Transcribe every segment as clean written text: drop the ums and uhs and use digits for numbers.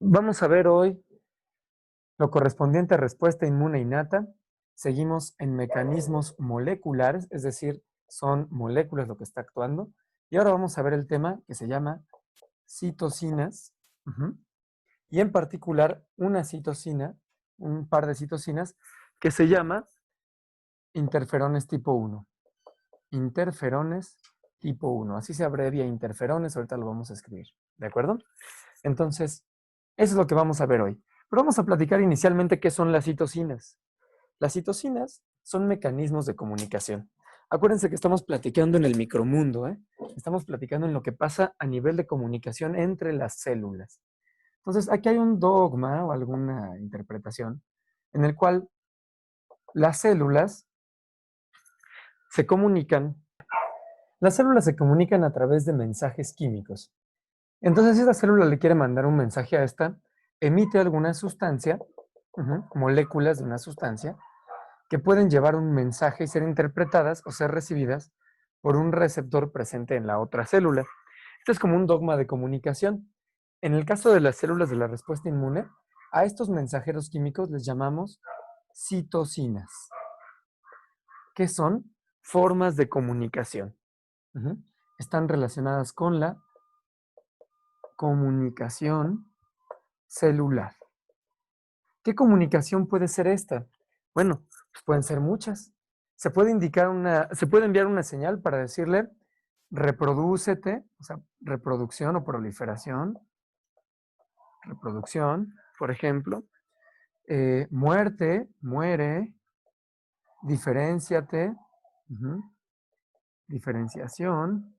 Vamos a ver hoy lo correspondiente a respuesta inmune innata. Seguimos en mecanismos moleculares, es decir, son moléculas lo que está actuando. Y ahora vamos a ver el tema que se llama citocinas. Y en particular una citocina, un par de citocinas, que se llama interferones tipo 1. Interferones tipo 1. Así se abrevia interferones, ahorita lo vamos a escribir. ¿De acuerdo? Entonces, eso es lo que vamos a ver hoy. Pero vamos a platicar inicialmente qué son las citocinas. Las citocinas son mecanismos de comunicación. Acuérdense que estamos platicando en el micromundo, ¿eh? Estamos platicando en lo que pasa a nivel de comunicación entre las células. Entonces, aquí hay un dogma o alguna interpretación en el cual las células se comunican. Las células se comunican a través de mensajes químicos. Entonces, si esta célula le quiere mandar un mensaje a esta, emite alguna sustancia, moléculas de una sustancia, que pueden llevar un mensaje y ser interpretadas o ser recibidas por un receptor presente en la otra célula. Esto es como un dogma de comunicación. En el caso de las células de la respuesta inmune, a estos mensajeros químicos les llamamos citocinas, que son formas de comunicación. Están relacionadas con la comunicación celular. ¿Qué comunicación puede ser esta? Bueno, pues pueden ser muchas. Se puede enviar una señal para decirle reprodúcete, o sea, reproducción o reproducción, por ejemplo, muerte, muere, diferénciate, diferenciación,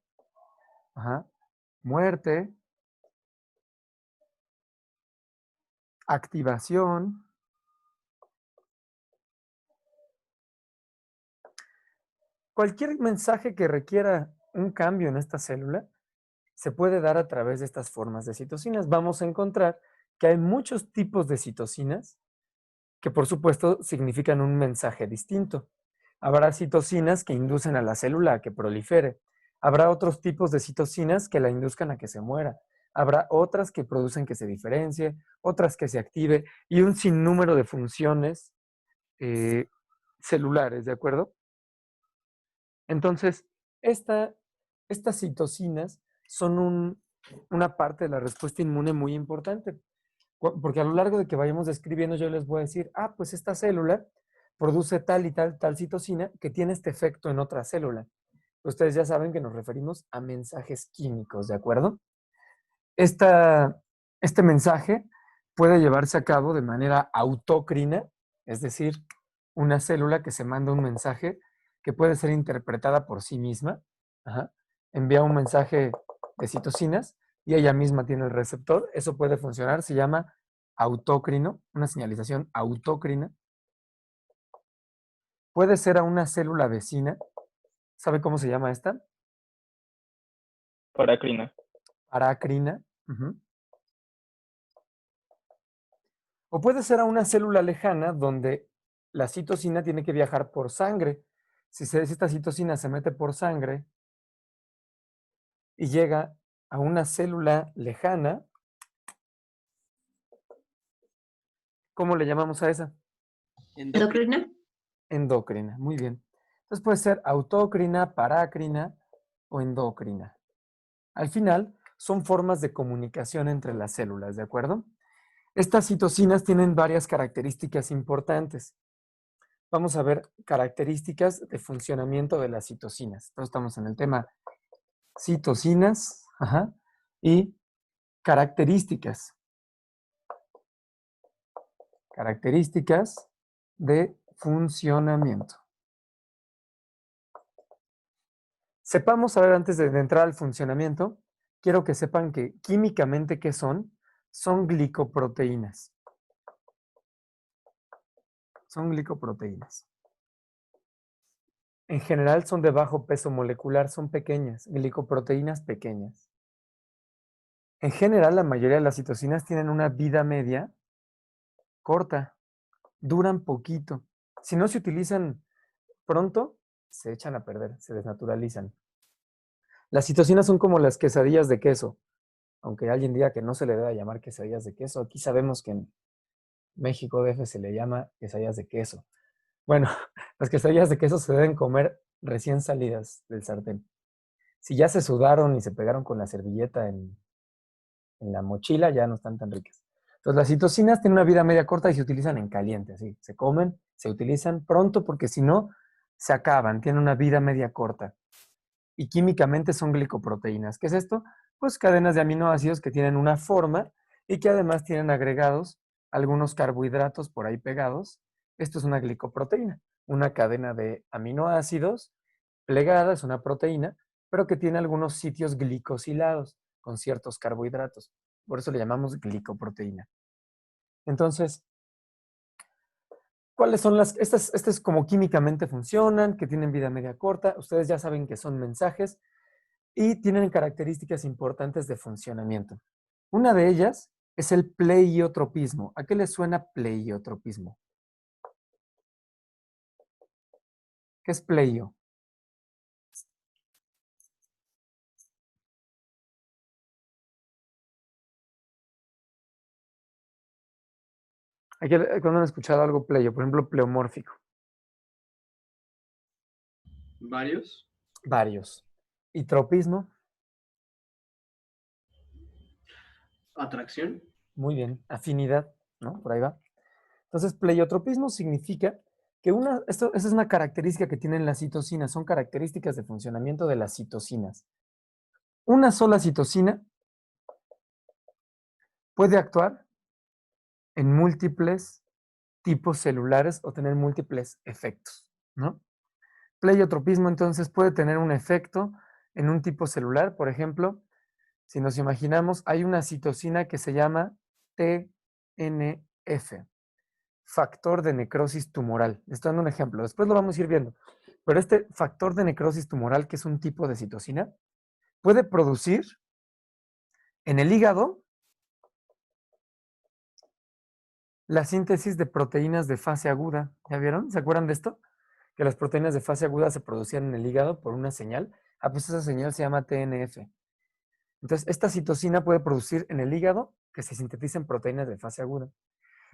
muerte, activación. Cualquier mensaje que requiera un cambio en esta célula se puede dar a través de estas formas de citocinas. Vamos a encontrar que hay muchos tipos de citocinas que, por supuesto, significan un mensaje distinto. Habrá citocinas que inducen a la célula a que prolifere. Habrá otros tipos de citocinas que la induzcan a que se muera. Habrá otras que producen que se diferencie, otras que se active y un sinnúmero de funciones celulares, ¿de acuerdo? Entonces, estas citocinas son una parte de la respuesta inmune muy importante, porque a lo largo de que vayamos describiendo yo les voy a decir, pues esta célula produce tal y tal citocina que tiene este efecto en otra célula. Ustedes ya saben que nos referimos a mensajes químicos, ¿de acuerdo? Este mensaje puede llevarse a cabo de manera autócrina, es decir, una célula que se manda un mensaje que puede ser interpretada por sí misma, envía un mensaje de citocinas y ella misma tiene el receptor. Eso puede funcionar, se llama autócrino, una señalización autócrina. Puede ser a una célula vecina. ¿Sabe cómo se llama esta? Paracrina. Paracrina. O puede ser a una célula lejana donde la citocina tiene que viajar por sangre. Si esta citocina se mete por sangre y llega a una célula lejana, ¿cómo le llamamos a esa? ¿Endocrina? Endocrina, muy bien. Entonces puede ser autócrina, parácrina o endocrina. Al final, son formas de comunicación entre las células, ¿de acuerdo? Estas citocinas tienen varias características importantes. Vamos a ver características de funcionamiento de las citocinas. Entonces estamos en el tema citocinas y características. Características de funcionamiento. Sepamos, a ver, antes de entrar al funcionamiento, quiero que sepan que químicamente, ¿qué son? Son glicoproteínas. Son glicoproteínas. En general son de bajo peso molecular, son pequeñas, glicoproteínas pequeñas. En general, la mayoría de las citocinas tienen una vida media corta, duran poquito. Si no se utilizan pronto, se echan a perder, se desnaturalizan. Las citocinas son como las quesadillas de queso. aunque alguien diga que no se le debe llamar quesadillas de queso, aquí sabemos que en México DF se le llama quesadillas de queso. Bueno, las quesadillas de queso se deben comer recién salidas del sartén. Si ya se sudaron y se pegaron con la servilleta en la mochila, ya no están tan ricas. Entonces, las citocinas tienen una vida media corta y se utilizan en caliente, así. Se comen, se utilizan pronto porque si no, se acaban, tienen una vida media corta. Y químicamente son glicoproteínas. ¿Qué es esto? Pues cadenas de aminoácidos que tienen una forma y que además tienen agregados algunos carbohidratos por ahí pegados. Esto es una glicoproteína, una cadena de aminoácidos plegada, es una proteína, pero que tiene algunos sitios glicosilados con ciertos carbohidratos. Por eso le llamamos glicoproteína. Entonces, ¿cuáles son estas como químicamente funcionan, que tienen vida media corta? Ustedes ya saben que son mensajes y tienen características importantes de funcionamiento. Una de ellas es el pleiotropismo. ¿A qué le suena pleiotropismo? ¿Qué es pleio? ¿Cuándo han escuchado algo pleio? Por ejemplo, pleomórfico. Varios. Varios. ¿Y tropismo? Atracción. Muy bien. Afinidad, ¿no? Por ahí va. Entonces, pleiotropismo significa que esa es una característica que tienen las citocinas, son características de funcionamiento de las citocinas. Una sola citocina puede actuar en múltiples tipos celulares o tener múltiples efectos, ¿no? Pleiotropismo entonces puede tener un efecto en un tipo celular, por ejemplo, si nos imaginamos, hay una citocina que se llama TNF, factor de necrosis tumoral. Estoy dando un ejemplo, después lo vamos a ir viendo. Pero este factor de necrosis tumoral, que es un tipo de citocina, puede producir en el hígado la síntesis de proteínas de fase aguda. ¿Ya vieron? ¿Se acuerdan de esto? Que las proteínas de fase aguda se producían en el hígado por una señal. Ah, pues esa señal se llama TNF. Entonces, esta citocina puede producir en el hígado que se sinteticen proteínas de fase aguda.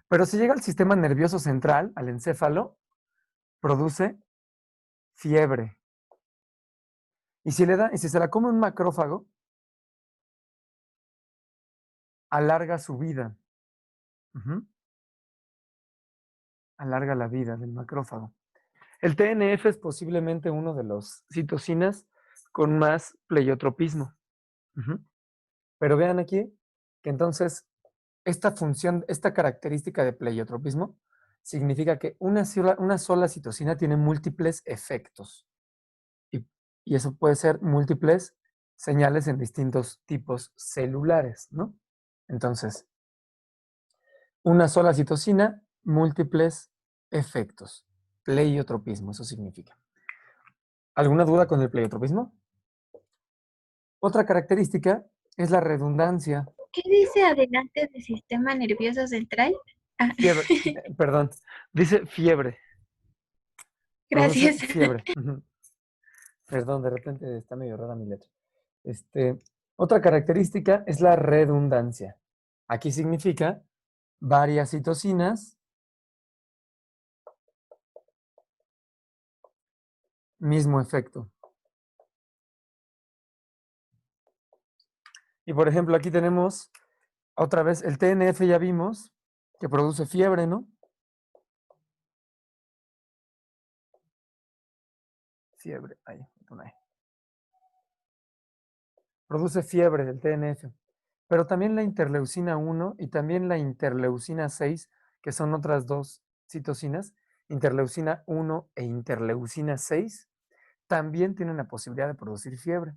Pero si llega al sistema nervioso central, al encéfalo, produce fiebre. Y si se la come un macrófago, alarga su vida. Ujú. Alarga la vida del macrófago. El TNF es posiblemente uno de los citocinas con más pleiotropismo. Ujú. Pero vean aquí que entonces esta función, esta característica de pleiotropismo significa que una sola citocina tiene múltiples efectos. Y, y eso puede ser múltiples señales en distintos tipos celulares, ¿no? Entonces, una sola citocina, múltiples efectos. Pleiotropismo, eso significa. ¿Alguna duda con el pleiotropismo? Otra característica es la redundancia. ¿Qué dice adelante del sistema nervioso central? Ah, Fiebre, perdón, dice fiebre. Produce gracias. fiebre. Ujú. Perdón, de repente está medio rara mi letra. Otra característica es la redundancia. Aquí significa varias citocinas, mismo efecto. Y por ejemplo, aquí tenemos otra vez el TNF, ya vimos, que produce fiebre, ¿no? Fiebre, ahí, ahí. Produce fiebre el TNF. Pero también la interleucina 1 y también la interleucina 6, que son otras dos citocinas, interleucina 1 e interleucina 6, también tienen la posibilidad de producir fiebre.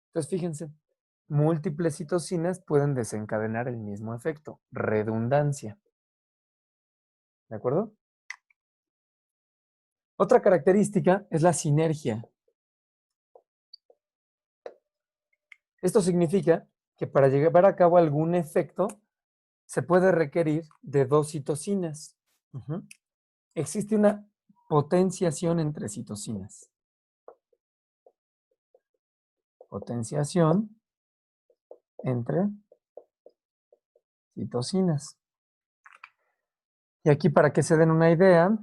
Entonces, fíjense, múltiples citocinas pueden desencadenar el mismo efecto, redundancia. ¿De acuerdo? Otra característica es la sinergia. Esto significa que para llevar a cabo algún efecto se puede requerir de dos citocinas. Ujú. Existe una potenciación entre citocinas. Potenciación entre citocinas. Y aquí, para que se den una idea,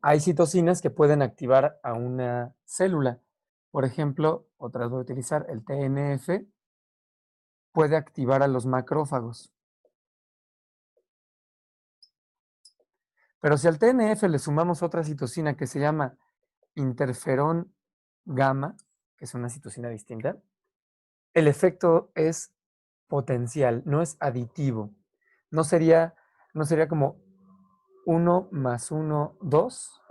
hay citocinas que pueden activar a una célula. Por ejemplo, otras voy a utilizar, el TNF puede activar a los macrófagos. Pero si al TNF le sumamos otra citocina que se llama interferón gamma, que es una citocina distinta, el efecto es potencial, no es aditivo. No sería, no sería como 1 más 1, 2,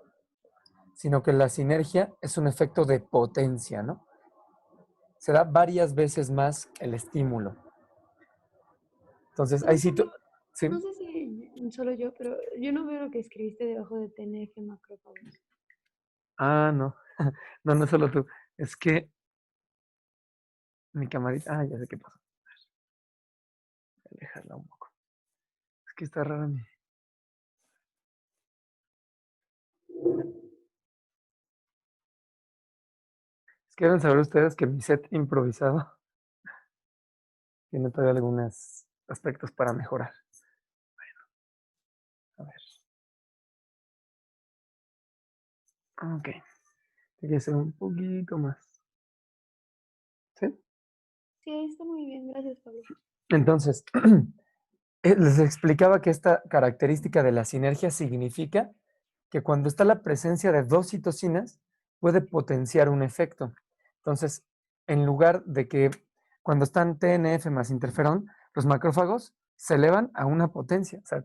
sino que la sinergia es un efecto de potencia, ¿no? Se da varias veces más el estímulo. Entonces, hay Pablo, sí. no sé si solo yo, pero yo no veo lo que escribiste debajo de TNF macrófagos. Ah, no. No, no solo tú. Es que mi camarita. Ah, ya sé qué pasó. Voy a dejarla un poco. Es que está rara mi. Es que deben saber ustedes que mi set improvisado tiene todavía algunos aspectos para mejorar. A ver. Ok. Tiene que ser un poquito más. ¿Sí? Sí, está muy bien, gracias, Pablo. Entonces, les explicaba que esta característica de la sinergia significa que cuando está la presencia de dos citocinas, puede potenciar un efecto. Entonces, en lugar de que cuando están TNF más interferón, los macrófagos se elevan a una potencia. O sea,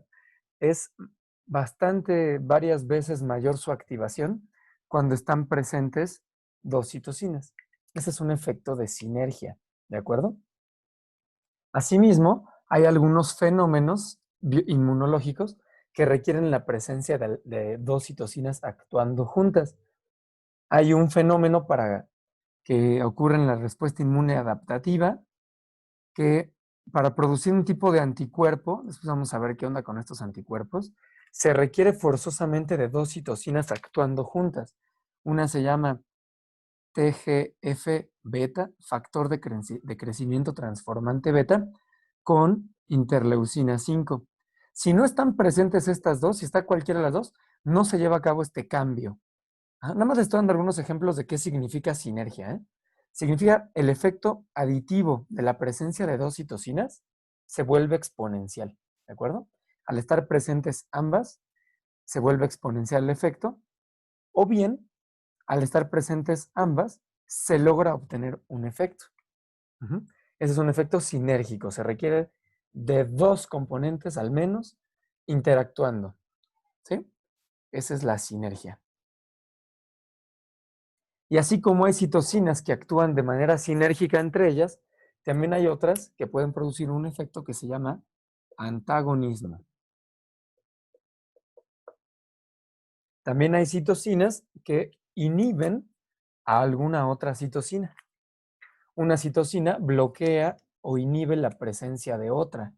es bastante, varias veces mayor su activación cuando están presentes dos citocinas. Ese es un efecto de sinergia, ¿de acuerdo? Asimismo, hay algunos fenómenos inmunológicos que requieren la presencia de dos citocinas actuando juntas. Hay un fenómeno que ocurre en la respuesta inmune adaptativa, que para producir un tipo de anticuerpo, después vamos a ver qué onda con estos anticuerpos, se requiere forzosamente de dos citocinas actuando juntas. Una se llama TGF-beta, factor de crecimiento transformante beta, con interleucina 5. Si no están presentes estas dos, si está cualquiera de las dos, no se lleva a cabo este cambio. Nada más les estoy dando algunos ejemplos de qué significa sinergia. Significa el efecto aditivo de la presencia de dos citocinas se vuelve exponencial, ¿de acuerdo? Al estar presentes ambas, se vuelve exponencial el efecto, o bien, al estar presentes ambas, se logra obtener un efecto. Ese es un efecto sinérgico, se requiere de dos componentes al menos interactuando, ¿sí? Esa es la sinergia. Y así como hay citocinas que actúan de manera sinérgica entre ellas, también hay otras que pueden producir un efecto que se llama antagonismo. También hay citocinas que inhiben a alguna otra citocina. Una citocina bloquea o inhibe la presencia de otra.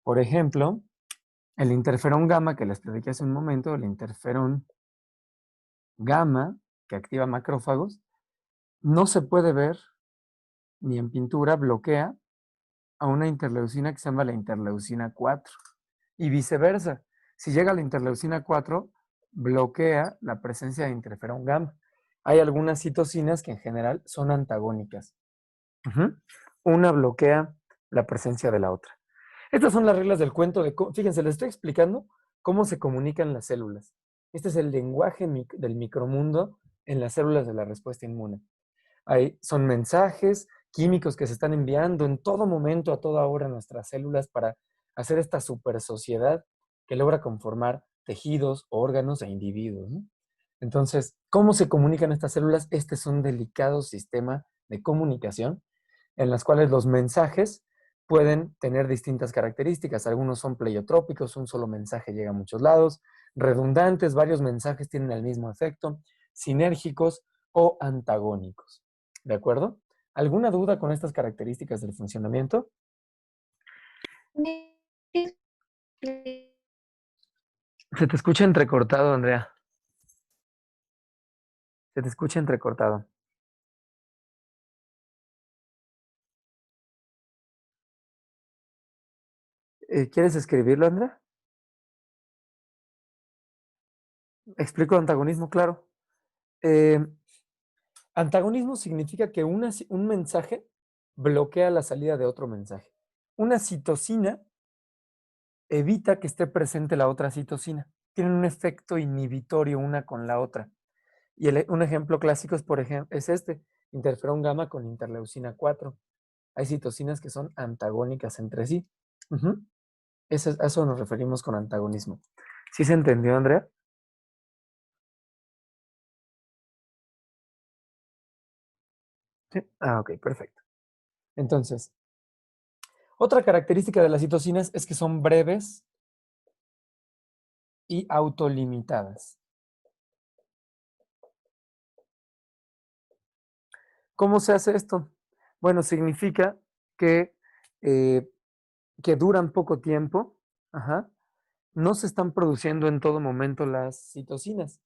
Por ejemplo, el interferón gamma que les platiqué hace un momento, el interferón gamma que activa macrófagos, no se puede ver ni en pintura, bloquea a una interleucina que se llama la interleucina 4 y viceversa. Si llega la interleucina 4, bloquea la presencia de interferón gamma. Hay algunas citocinas que en general son antagónicas. Una bloquea la presencia de la otra. Estas son las reglas del cuento fíjense, les estoy explicando cómo se comunican las células. Este es el lenguaje del micromundo en las células de la respuesta inmune. Son mensajes químicos que se están enviando en todo momento, a toda hora, a nuestras células para hacer esta super sociedad que logra conformar tejidos, órganos e individuos, ¿no? Entonces, ¿cómo se comunican estas células? Este es un delicado sistema de comunicación en las cuales los mensajes pueden tener distintas características. Algunos son pleiotrópicos, un solo mensaje llega a muchos lados, redundantes, varios mensajes tienen el mismo efecto, sinérgicos o antagónicos. ¿De acuerdo? ¿Alguna duda con estas características del funcionamiento? Se te escucha entrecortado, Andrea. Se te escucha entrecortado. ¿Quieres escribirlo, Andrea? Explico antagonismo, claro. Eh, Antagonismo significa que un mensaje bloquea la salida de otro mensaje. Una citosina evita que esté presente la otra citosina. Tienen un efecto inhibitorio una con la otra. Y un ejemplo clásico es, por ejemplo, es este, interferón gamma con interleucina 4. Hay citosinas que son antagónicas entre sí. Ujú. A eso nos referimos con antagonismo. ¿Sí se entendió, Andrea? Sí. Ah, ok, perfecto. Entonces, otra característica de las citosinas es que son breves y autolimitadas. ¿Cómo se hace esto? Bueno, significa que, eh, que duran poco tiempo, ajá, no se están produciendo en todo momento las citocinas.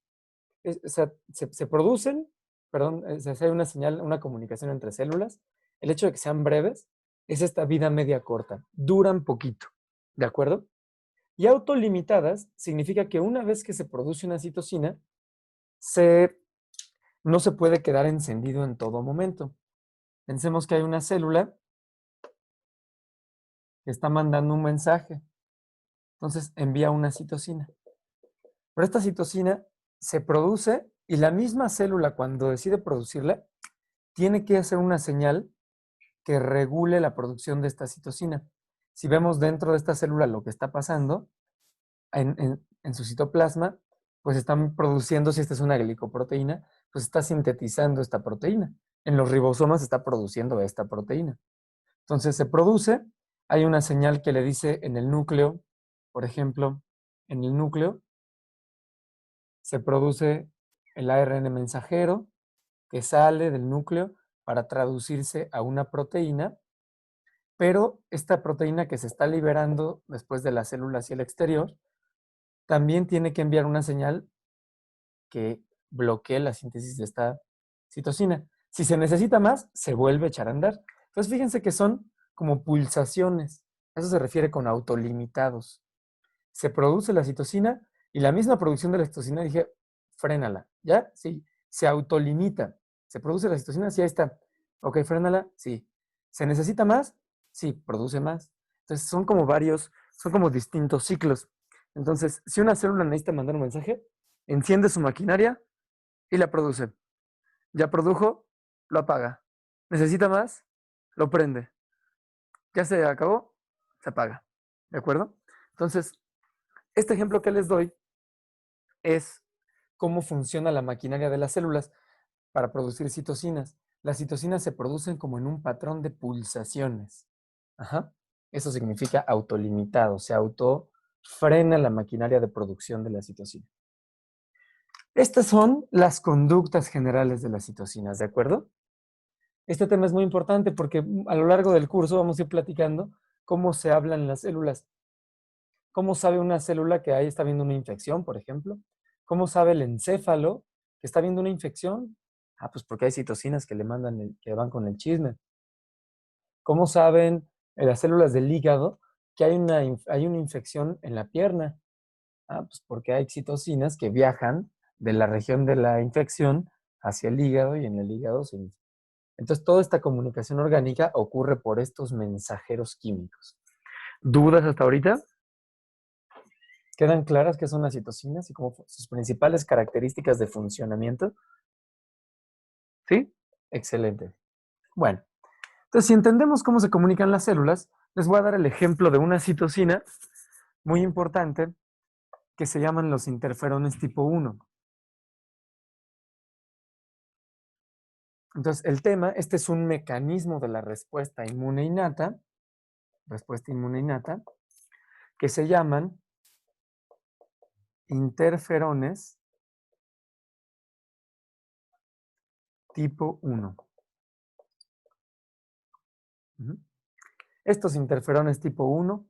O sea, se producen, perdón, se hace una señal, una comunicación entre células. El hecho de que sean breves es esta vida media corta, duran poquito, ¿de acuerdo? Y autolimitadas significa que una vez que se produce una citosina, no se puede quedar encendido en todo momento. Pensemos que hay una célula que está mandando un mensaje, entonces envía una citosina. Pero esta citosina se produce y la misma célula cuando decide producirla tiene que hacer una señal que regule la producción de esta citosina. Si vemos dentro de esta célula lo que está pasando en su citoplasma, pues están produciendo, si esta es una glicoproteína, pues está sintetizando esta proteína. En los ribosomas se está produciendo esta proteína. Entonces se produce, hay una señal que le dice en el núcleo, por ejemplo, en el núcleo se produce el ARN mensajero que sale del núcleo para traducirse a una proteína, pero esta proteína que se está liberando después de la célula hacia el exterior, también tiene que enviar una señal que bloquee la síntesis de esta citosina. Si se necesita más, se vuelve a echar a andar. Entonces, fíjense que son como pulsaciones. Eso se refiere con autolimitados. Se produce la citosina y la misma producción de la citosina dije, frénala, ¿ya? Sí, se autolimita. Se produce la citosina, sí, ahí está. Ok, frénala, sí. ¿Se necesita más? Sí, produce más. Entonces, son como distintos ciclos. Entonces, si una célula necesita mandar un mensaje, enciende su maquinaria y la produce. Ya produjo, lo apaga. ¿Necesita más? Lo prende. Ya se acabó, se apaga. ¿De acuerdo? Entonces, este ejemplo que les doy es cómo funciona la maquinaria de las células para producir citocinas. Las citocinas se producen como en un patrón de pulsaciones. Ajá. Eso significa autolimitado, se autofrena la maquinaria de producción de la citosina. Estas son las conductas generales de las citocinas, ¿de acuerdo? Este tema es muy importante porque a lo largo del curso vamos a ir platicando cómo se hablan las células. ¿Cómo sabe una célula que ahí está viendo una infección, por ejemplo? ¿Cómo sabe el encéfalo que está viendo una infección? Ah, pues porque hay citocinas que le mandan, que van con el chisme. ¿Cómo saben las células del hígado que hay una infección en la pierna? Ah, pues porque hay citocinas que viajan de la región de la infección hacia el hígado y en el hígado se... Entonces, toda esta comunicación orgánica ocurre por estos mensajeros químicos. ¿Dudas hasta ahorita? ¿Quedan claras qué son las citocinas y cómo sus principales características de funcionamiento? ¿Sí? Excelente. Bueno, entonces si entendemos cómo se comunican las células, les voy a dar el ejemplo de una citocina muy importante que se llaman los interferones tipo 1. Entonces, el tema, este es un mecanismo de la respuesta inmune innata, que se llaman interferones tipo 1. Estos interferones tipo 1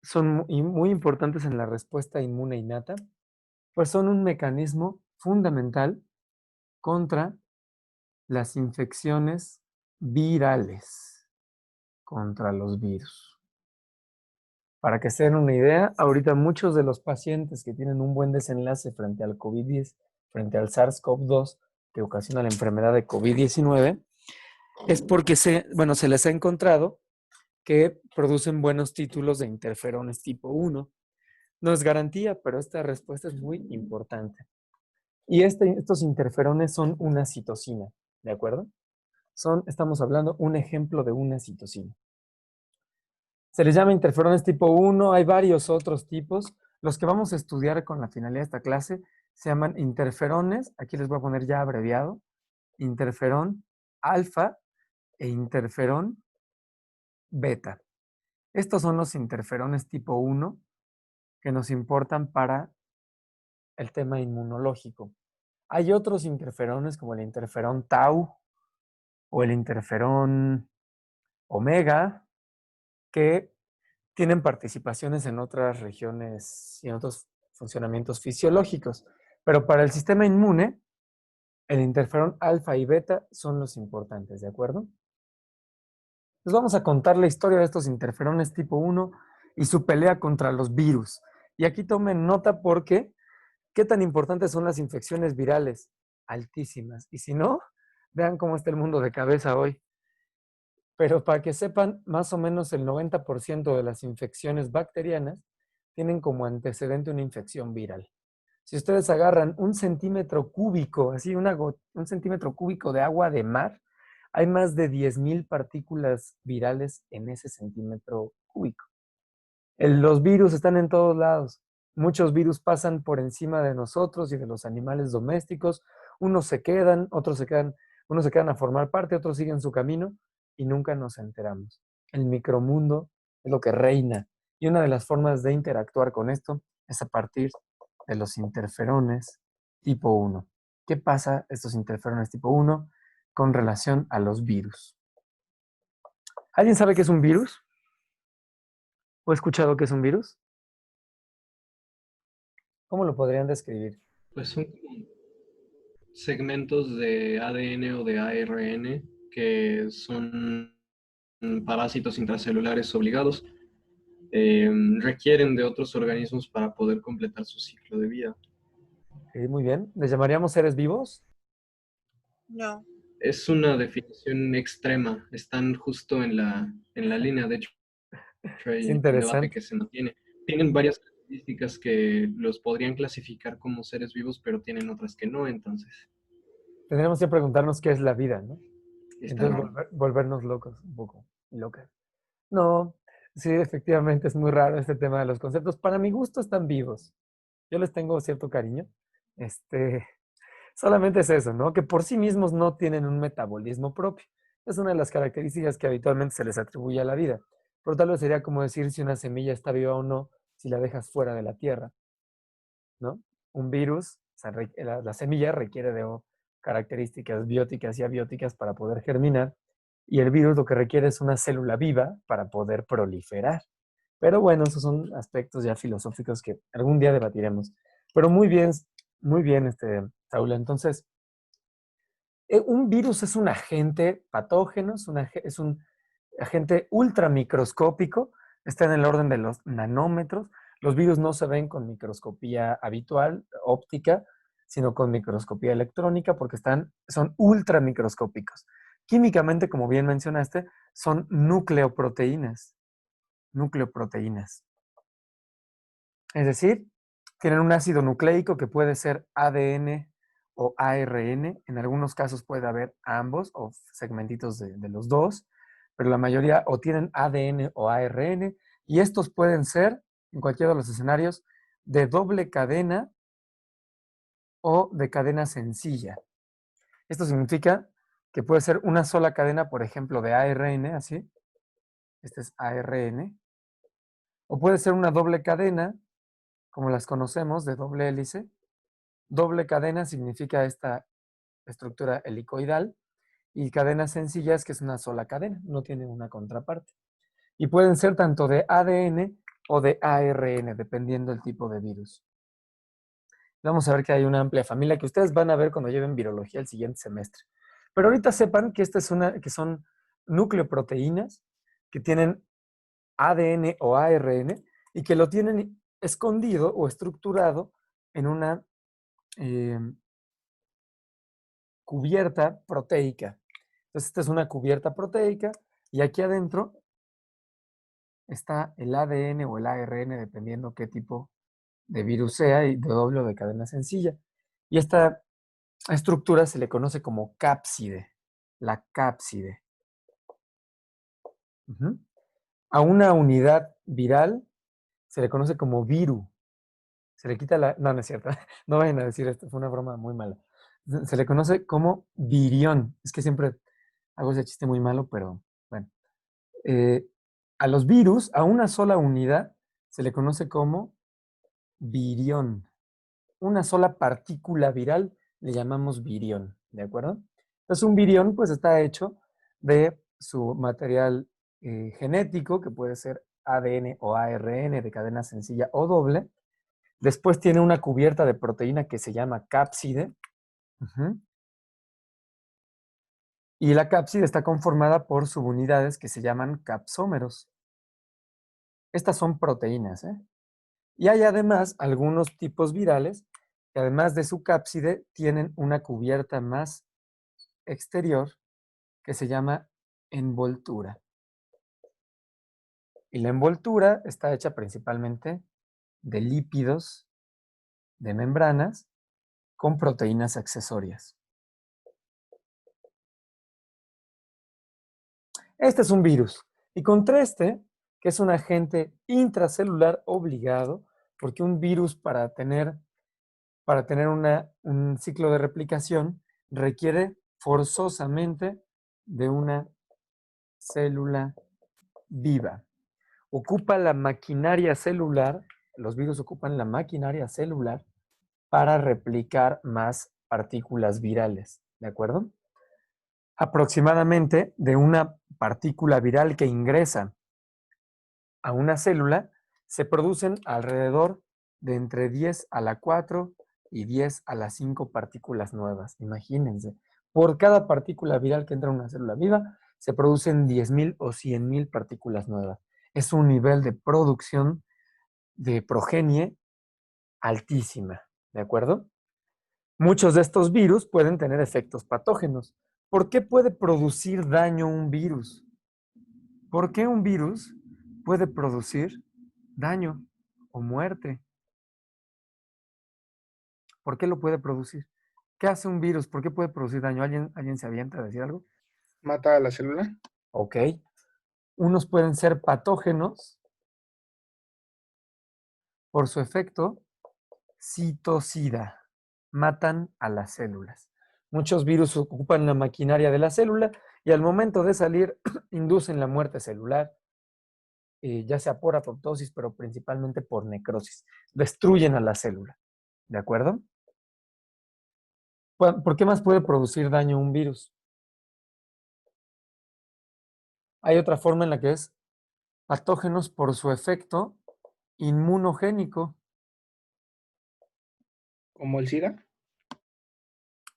son muy importantes en la respuesta inmune innata, pues son un mecanismo fundamental contra las infecciones virales, contra los virus. Para que se den una idea, ahorita muchos de los pacientes que tienen un buen desenlace frente al COVID-10, frente al SARS-CoV-2, que ocasiona la enfermedad de COVID-19, es porque se les ha encontrado que producen buenos títulos de interferones tipo 1. No es garantía, pero esta respuesta es muy importante. Y estos interferones son una citosina, ¿de acuerdo? Estamos hablando un ejemplo de una citosina. Se les llama interferones tipo 1, hay varios otros tipos. Los que vamos a estudiar con la finalidad de esta clase se llaman interferones, aquí les voy a poner ya abreviado, interferón alfa e interferón beta. Estos son los interferones tipo 1 que nos importan para el tema inmunológico. Hay otros interferones como el interferón tau o el interferón omega que tienen participaciones en otras regiones y en otros funcionamientos fisiológicos. Pero para el sistema inmune, el interferón alfa y beta son los importantes, ¿de acuerdo? Les vamos a contar la historia de estos interferones tipo 1 y su pelea contra los virus. Y aquí tomen nota porque, ¿qué tan importantes son las infecciones virales? Altísimas. Y si no, vean cómo está el mundo de cabeza hoy. Pero para que sepan, más o menos el 90% de las infecciones bacterianas tienen como antecedente una infección viral. Si ustedes agarran un centímetro cúbico, así un centímetro cúbico de agua de mar, hay más de 10,000 partículas virales en ese centímetro cúbico. Los virus están en todos lados. Muchos virus pasan por encima de nosotros y de los animales domésticos. Unos se quedan a formar parte, otros siguen su camino y nunca nos enteramos. El micromundo es lo que reina. Y una de las formas de interactuar con esto es a partir de los interferones tipo 1. ¿Qué pasa estos interferones tipo 1 con relación a los virus? ¿Alguien sabe qué es un virus? ¿O ha escuchado qué es un virus? ¿Cómo lo podrían describir? Pues son como segmentos de ADN o de ARN que son parásitos intracelulares obligados. Requieren de otros organismos para poder completar su ciclo de vida. Muy bien. ¿Les llamaríamos seres vivos? No. Es una definición extrema. Están justo en la línea. De hecho, Es hay un debate interesante. que se mantiene. Tienen varias características que los podrían clasificar como seres vivos, pero tienen otras que no. Entonces, Tendríamos que preguntarnos qué es la vida, ¿no? está Entonces raro. volvernos locos un poco, locas. No, sí, efectivamente es muy raro este tema de los conceptos. Para mi gusto están vivos. Yo les tengo cierto cariño. Este, solamente es eso, ¿no? Que por sí mismos no tienen un metabolismo propio. Es una de las características que habitualmente se les atribuye a la vida. Pero tal vez sería como decir si una semilla está viva o no si la dejas fuera de la tierra, ¿no? Un virus, o sea, la semilla requiere de características bióticas y abióticas para poder germinar, y el virus lo que requiere es una célula viva para poder proliferar. Pero bueno, esos son aspectos ya filosóficos que algún día debatiremos. Pero muy bien, Saúl. Entonces, un virus es un agente patógeno, es un agente ultramicroscópico, está en el orden de los nanómetros. Los virus no se ven con microscopía habitual, óptica, sino con microscopía electrónica porque son ultramicroscópicos. Químicamente, como bien mencionaste, son nucleoproteínas. Nucleoproteínas. Es decir, tienen un ácido nucleico que puede ser ADN o ARN. En algunos casos puede haber ambos o segmentitos de los dos, pero la mayoría o tienen ADN o ARN, y estos pueden ser, en cualquiera de los escenarios, de doble cadena o de cadena sencilla. Esto significa que puede ser una sola cadena, por ejemplo, de ARN, así. Este es ARN. O puede ser una doble cadena, como las conocemos, de doble hélice. Doble cadena significa esta estructura helicoidal, y cadenas sencillas, que es una sola cadena, no tiene una contraparte. Y pueden ser tanto de ADN o de ARN, dependiendo del tipo de virus. Vamos a ver que hay una amplia familia que ustedes van a ver cuando lleven virología el siguiente semestre. Pero ahorita sepan que que son nucleoproteínas que tienen ADN o ARN, y que lo tienen escondido o estructurado en una cubierta proteica. Entonces, esta es una cubierta proteica y aquí adentro está el ADN o el ARN, dependiendo qué tipo de virus sea y de doble o de cadena sencilla. Y esta estructura se le conoce como cápside, la cápside. Ujú. A una unidad viral se le conoce como viru. Se le quita la... No, no es cierto. No vayan a decir esto, fue una broma muy mala. Se le conoce como virión. Es que siempre hago ese chiste muy malo, pero bueno. Eh, a los virus, a una sola unidad, se le conoce como virión. Una sola partícula viral le llamamos virión, ¿de acuerdo? Entonces un virión pues está hecho de su material genético, que puede ser ADN o ARN de cadena sencilla o doble. Después tiene una cubierta de proteína que se llama cápside. Ujú. Y la cápside está conformada por subunidades que se llaman capsómeros. Estas son proteínas, ¿eh? Y hay además algunos tipos virales que además de su cápside tienen una cubierta más exterior que se llama envoltura. Y la envoltura está hecha principalmente de lípidos, de membranas, con proteínas accesorias. Este es un virus. Y contra este, que es un agente intracelular obligado, porque un virus para tener un ciclo de replicación requiere forzosamente de una célula viva. Ocupa la maquinaria celular, los virus ocupan la maquinaria celular para replicar más partículas virales, ¿de acuerdo? Aproximadamente de una partícula viral que ingresa a una célula, se producen alrededor de entre 10 a la 4 y 10 a las 5 partículas nuevas. Imagínense, por cada partícula viral que entra a una célula viva, se producen 10,000 o 100,000 partículas nuevas. Es un nivel de producción de progenie altísima, ¿de acuerdo? Muchos de estos virus pueden tener efectos patógenos. ¿Por qué puede producir daño un virus? ¿Por qué un virus puede producir daño o muerte? ¿Por qué lo puede producir? ¿Qué hace un virus? ¿Por qué puede producir daño? ¿Alguien se avienta a decir algo? Mata a la célula. Ok. Unos pueden ser patógenos por su efecto citocida. Matan a las células. Muchos virus ocupan la maquinaria de la célula y al momento de salir inducen la muerte celular, ya sea por apoptosis, pero principalmente por necrosis. Destruyen a la célula. ¿De acuerdo? ¿Por qué más puede producir daño un virus? Hay otra forma en la que es patógenos por su efecto inmunogénico. Como el SIDA.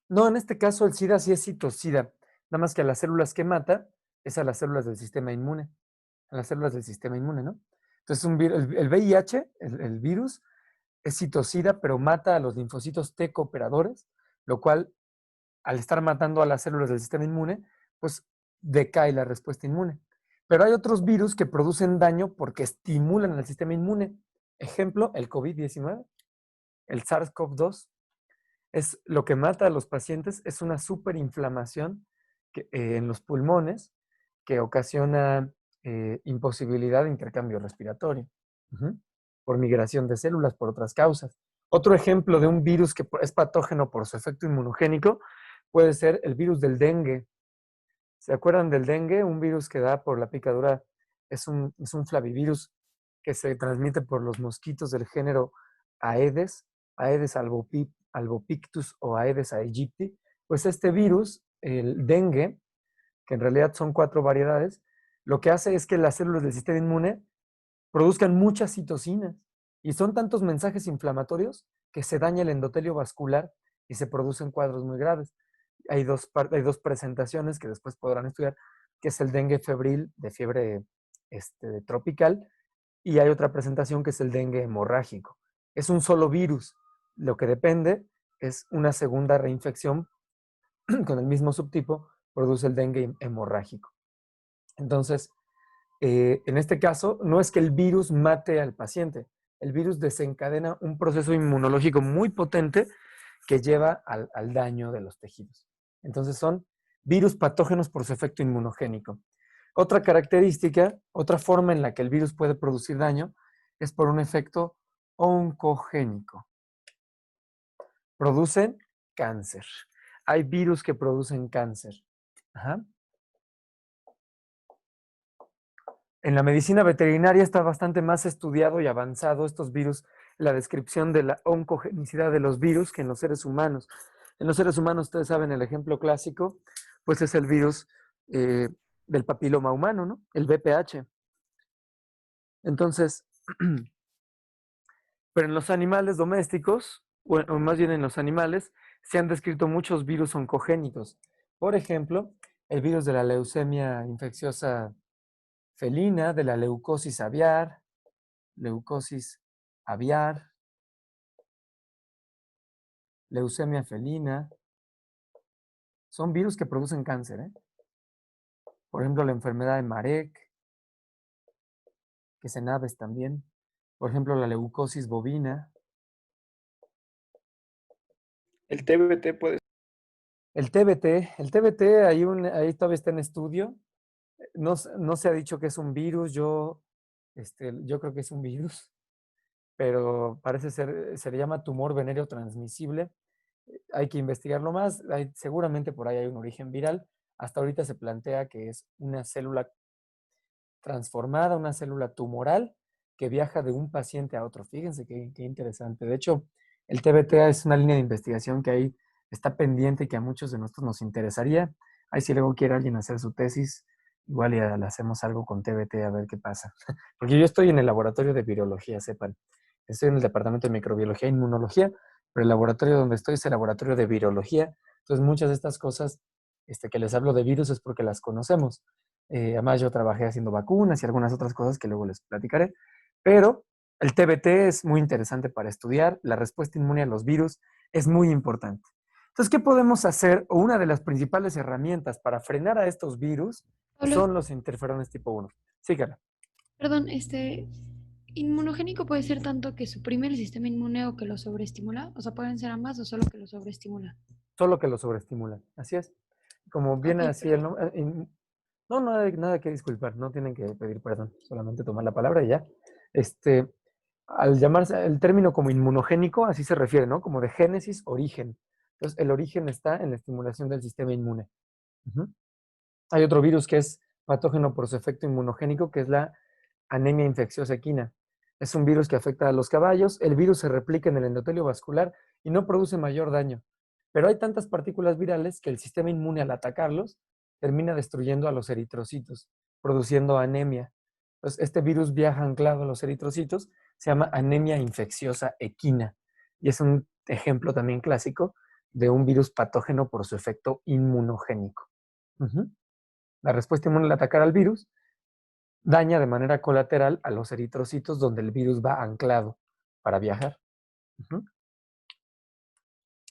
No, en este caso el SIDA sí es citocida, nada más que a las células que mata es a las células del sistema inmune, a las células del sistema inmune, ¿no? Entonces el VIH, el virus, es citocida, pero mata a los linfocitos T cooperadores, lo cual, al estar matando a las células del sistema inmune, pues decae la respuesta inmune. Pero hay otros virus que producen daño porque estimulan al sistema inmune. Ejemplo, el COVID-19, el SARS-CoV-2. Es lo que mata a los pacientes, es una superinflamación en los pulmones que ocasiona imposibilidad de intercambio respiratorio, por migración de células, por otras causas. Otro ejemplo de un virus que es patógeno por su efecto inmunogénico puede ser el virus del dengue. ¿Se acuerdan del dengue? Un virus que da por la picadura, es un flavivirus que se transmite por los mosquitos del género Aedes, Aedes albopictus o Aedes aegypti. Pues este virus, el dengue, que en realidad son 4 variedades, lo que hace es que las células del sistema inmune produzcan muchas citocinas y son tantos mensajes inflamatorios que se daña el endotelio vascular y se producen cuadros muy graves. Hay dos presentaciones que después podrán estudiar, que es el dengue febril de fiebre tropical Y hay otra presentación que es el dengue hemorrágico. Es un solo virus. Lo que depende es una segunda reinfección con el mismo subtipo, produce el dengue hemorrágico. Entonces, en este caso, no es que el virus mate al paciente, el virus desencadena un proceso inmunológico muy potente que lleva al daño de los tejidos. Entonces, son virus patógenos por su efecto inmunogénico. Otra característica, otra forma en la que el virus puede producir daño es por un efecto oncogénico. Producen cáncer. Hay virus que producen cáncer. Ajá. En la medicina veterinaria está bastante más estudiado y avanzado estos virus, la descripción de la oncogenicidad de los virus que en los seres humanos. En los seres humanos, ustedes saben, el ejemplo clásico, pues es el virus del papiloma humano, ¿no? El VPH. Entonces, pero en los animales domésticos, o más bien en los animales, se han descrito muchos virus oncogénicos. Por ejemplo, el virus de la leucemia infecciosa felina, de la leucosis aviar, leucemia felina, son virus que producen cáncer, ¿eh? Por ejemplo, la enfermedad de Marek, que es en aves también. Por ejemplo, la leucosis bovina. El TBT puede El TBT ahí todavía está en estudio. No se ha dicho que es un virus, yo creo que es un virus, pero parece ser, se le llama tumor venéreo transmisible. Hay que investigarlo más, seguramente por ahí hay un origen viral. Hasta ahorita se plantea que es una célula transformada, una célula tumoral que viaja de un paciente a otro. Fíjense qué interesante. De hecho, el TBT es una línea de investigación que ahí está pendiente y que a muchos de nosotros nos interesaría. Ahí si luego quiere alguien hacer su tesis, igual ya le hacemos algo con TBT a ver qué pasa. Porque yo estoy en el laboratorio de virología, sepan. Estoy en el departamento de microbiología e inmunología, pero el laboratorio donde estoy es el laboratorio de virología. Entonces, muchas de estas cosas que les hablo de virus es porque las conocemos. Además, yo trabajé haciendo vacunas y algunas otras cosas que luego les platicaré. Pero el TBT es muy interesante para estudiar. La respuesta inmune a los virus es muy importante. Entonces, ¿qué podemos hacer? O una de las principales herramientas para frenar a estos virus Pablo, son los interferones tipo 1. Sí, Carla. perdón, inmunogénico puede ser tanto que suprime el sistema inmune o que lo sobreestimula. O sea, pueden ser ambas o solo que lo sobreestimula. Solo que lo sobreestimulan. Así es. Como Ok, viene así el pero nombre. No, nada que disculpar. No tienen que pedir perdón. Solamente tomar la palabra y ya. Al llamarse el término como inmunogénico, así se refiere, ¿no? Como de génesis, origen. Entonces, el origen está en la estimulación del sistema inmune. Ujú. Hay otro virus que es patógeno por su efecto inmunogénico, que es la anemia infecciosa equina. Es un virus que afecta a los caballos. El virus se replica en el endotelio vascular y no produce mayor daño. Pero hay tantas partículas virales que el sistema inmune al atacarlos termina destruyendo a los eritrocitos, produciendo anemia. Entonces, este virus viaja anclado a los eritrocitos, se llama anemia infecciosa equina. Y es un ejemplo también clásico de un virus patógeno por su efecto inmunogénico. Ujú. La respuesta inmune al atacar al virus daña de manera colateral a los eritrocitos donde el virus va anclado para viajar. Ujú.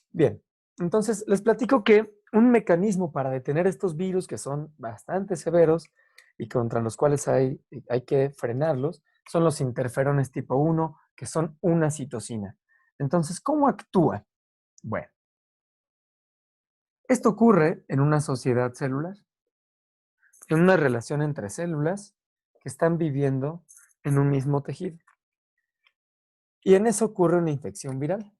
Bien, entonces les platico que un mecanismo para detener estos virus que son bastante severos y contra los cuales hay que frenarlos son los interferones tipo 1, que son una citocina. Entonces, ¿cómo actúan? Bueno, esto ocurre en una sociedad celular, en una relación entre células que están viviendo en un mismo tejido. Y en eso ocurre una infección viral.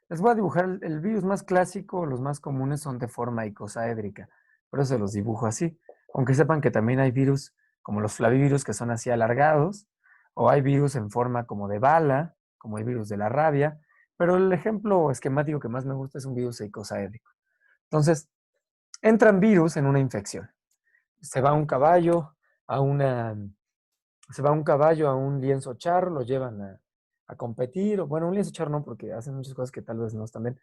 Les voy a dibujar el virus más clásico, los más comunes son de forma icosaédrica, por eso se los dibujo así. Aunque sepan que también hay virus como los flavivirus que son así alargados, o hay virus en forma como de bala, como el virus de la rabia, pero el ejemplo esquemático que más me gusta es un virus icosaédrico. Entonces, entran virus en una infección. Se va un caballo a un lienzo charro, lo llevan a competir, o bueno, un lienzo charro no, porque hacen muchas cosas que tal vez no están bien,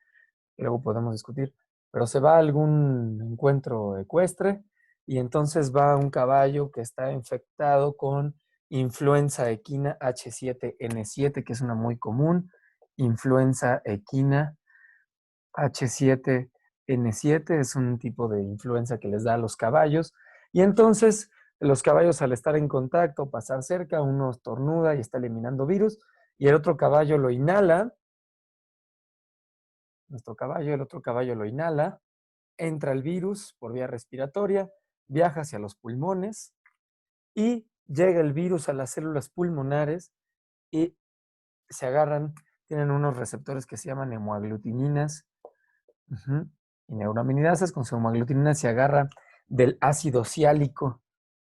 y luego podemos discutir, pero se va a algún encuentro ecuestre y entonces va un caballo que está infectado con influenza equina H7N7, que es una muy común, influenza equina H7N7, es un tipo de influenza que les da a los caballos, y entonces los caballos al estar en contacto, pasar cerca, uno estornuda y está eliminando virus, y el otro caballo lo inhala, el otro caballo lo inhala, entra el virus por vía respiratoria, viaja hacia los pulmones y llega el virus a las células pulmonares y se agarran, tienen unos receptores que se llaman hemoaglutininas y neuroaminidasas. Con su hemoglutinina se agarra del ácido ciálico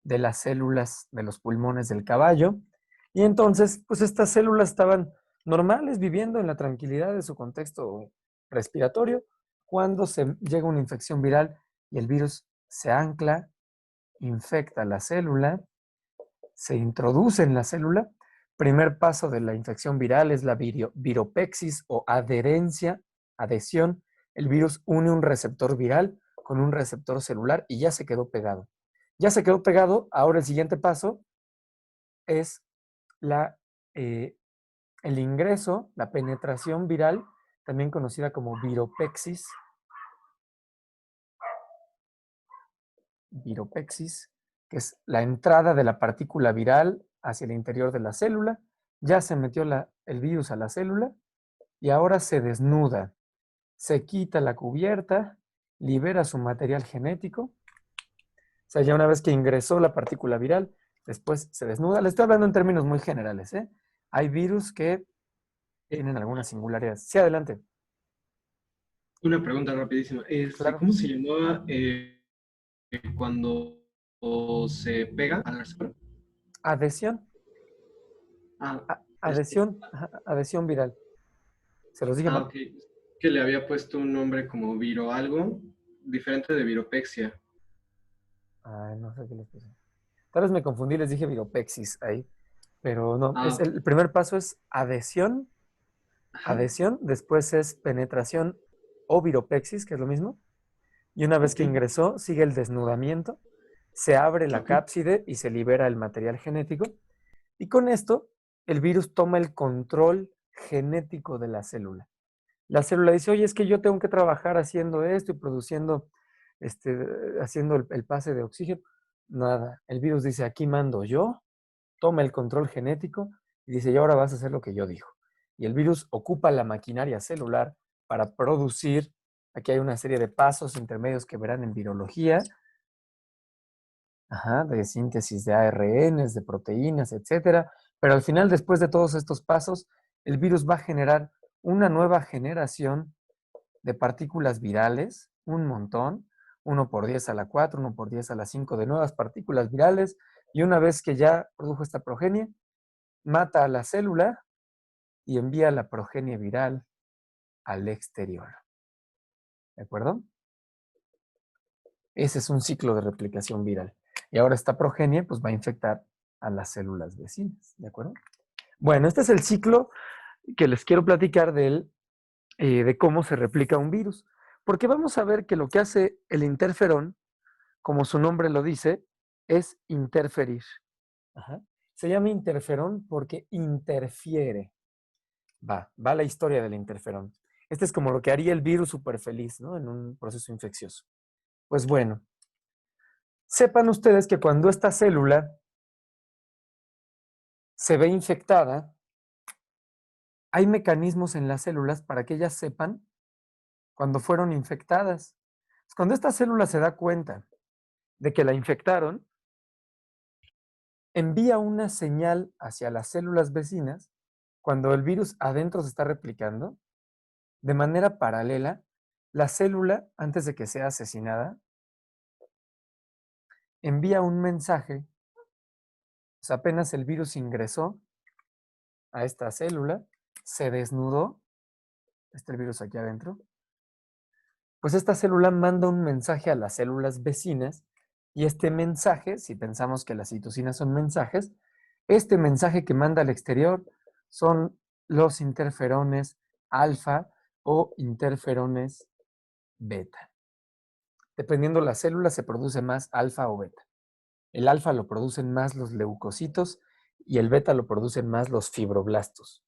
de las células de los pulmones del caballo. Y entonces, pues estas células estaban normales, viviendo en la tranquilidad de su contexto respiratorio, cuando se llega una infección viral y el virus se ancla, infecta la célula, se introduce en la célula. Primer paso de la infección viral es la viropexis o adhesión. El virus une un receptor viral con un receptor celular y ya se quedó pegado. Ya se quedó pegado, ahora el siguiente paso es el ingreso, la penetración viral, también conocida como viropexis. Viropexis, que es la entrada de la partícula viral hacia el interior de la célula. Ya se metió el virus a la célula y ahora se desnuda. Se quita la cubierta, libera su material genético. O sea, ya una vez que ingresó la partícula viral, después se desnuda. Le estoy hablando en términos muy generales, ¿eh? Hay virus que tienen algunas singularidades. Sí, adelante. Una pregunta rapidísima. Claro. ¿Cómo se llamaba cuando se pega al receptor? Adhesión. Adhesión viral. Se los dije mal. Ok. Que le había puesto un nombre como viro algo, diferente de viropexia. Ay, no sé qué les puse. Tal vez me confundí, les dije viropexis ahí. Pero no, Ok. el primer paso es adhesión. Ajá. Adhesión, después es penetración o viropexis, que es lo mismo. Y una vez que ingresó, sigue el desnudamiento, se abre la cápside y se libera el material genético. Y con esto, el virus toma el control genético de la célula. La célula dice, oye, es que yo tengo que trabajar haciendo esto y produciendo, haciendo el pase de oxígeno. Nada, el virus dice, aquí mando yo, toma el control genético y dice, y ahora vas a hacer lo que yo digo. Y el virus ocupa la maquinaria celular para producir, aquí hay una serie de pasos intermedios que verán en virología, de síntesis de ARNs, de proteínas, etcétera. Pero al final, después de todos estos pasos, el virus va a generar una nueva generación de partículas virales, un montón, 1 por 10 a la 4, 1 por 10 a la 5 de nuevas partículas virales, y una vez que ya produjo esta progenie, mata a la célula y envía la progenie viral al exterior. ¿De acuerdo? Ese es un ciclo de replicación viral. Y ahora esta progenie pues, va a infectar a las células vecinas. ¿De acuerdo? Bueno, este es el ciclo que les quiero platicar de cómo se replica un virus. Porque vamos a ver que lo que hace el interferón, como su nombre lo dice, es interferir. Se llama interferón porque interfiere. Va la historia del interferón. Este es como lo que haría el virus súper feliz, ¿no? En un proceso infeccioso. Pues bueno, sepan ustedes que cuando esta célula se ve infectada, hay mecanismos en las células para que ellas sepan cuando fueron infectadas. Cuando esta célula se da cuenta de que la infectaron, envía una señal hacia las células vecinas cuando el virus adentro se está replicando. De manera paralela, la célula, antes de que sea asesinada, envía un mensaje. O sea, apenas el virus ingresó a esta célula, se desnudó, está el virus aquí adentro, pues esta célula manda un mensaje a las células vecinas y este mensaje, si pensamos que las citocinas son mensajes, este mensaje que manda al exterior son los interferones alfa o interferones beta. Dependiendo la célula se produce más alfa o beta. El alfa lo producen más los leucocitos y el beta lo producen más los fibroblastos.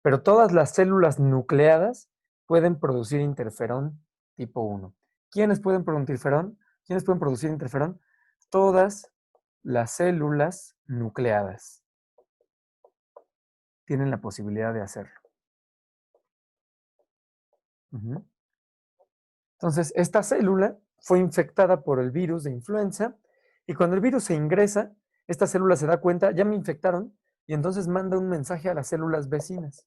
Pero todas las células nucleadas pueden producir interferón tipo 1. ¿Quiénes pueden producir interferón? ¿Quiénes pueden producir interferón? Todas las células nucleadas tienen la posibilidad de hacerlo. Entonces, esta célula fue infectada por el virus de influenza y cuando el virus se ingresa, esta célula se da cuenta, ya me infectaron, y entonces manda un mensaje a las células vecinas.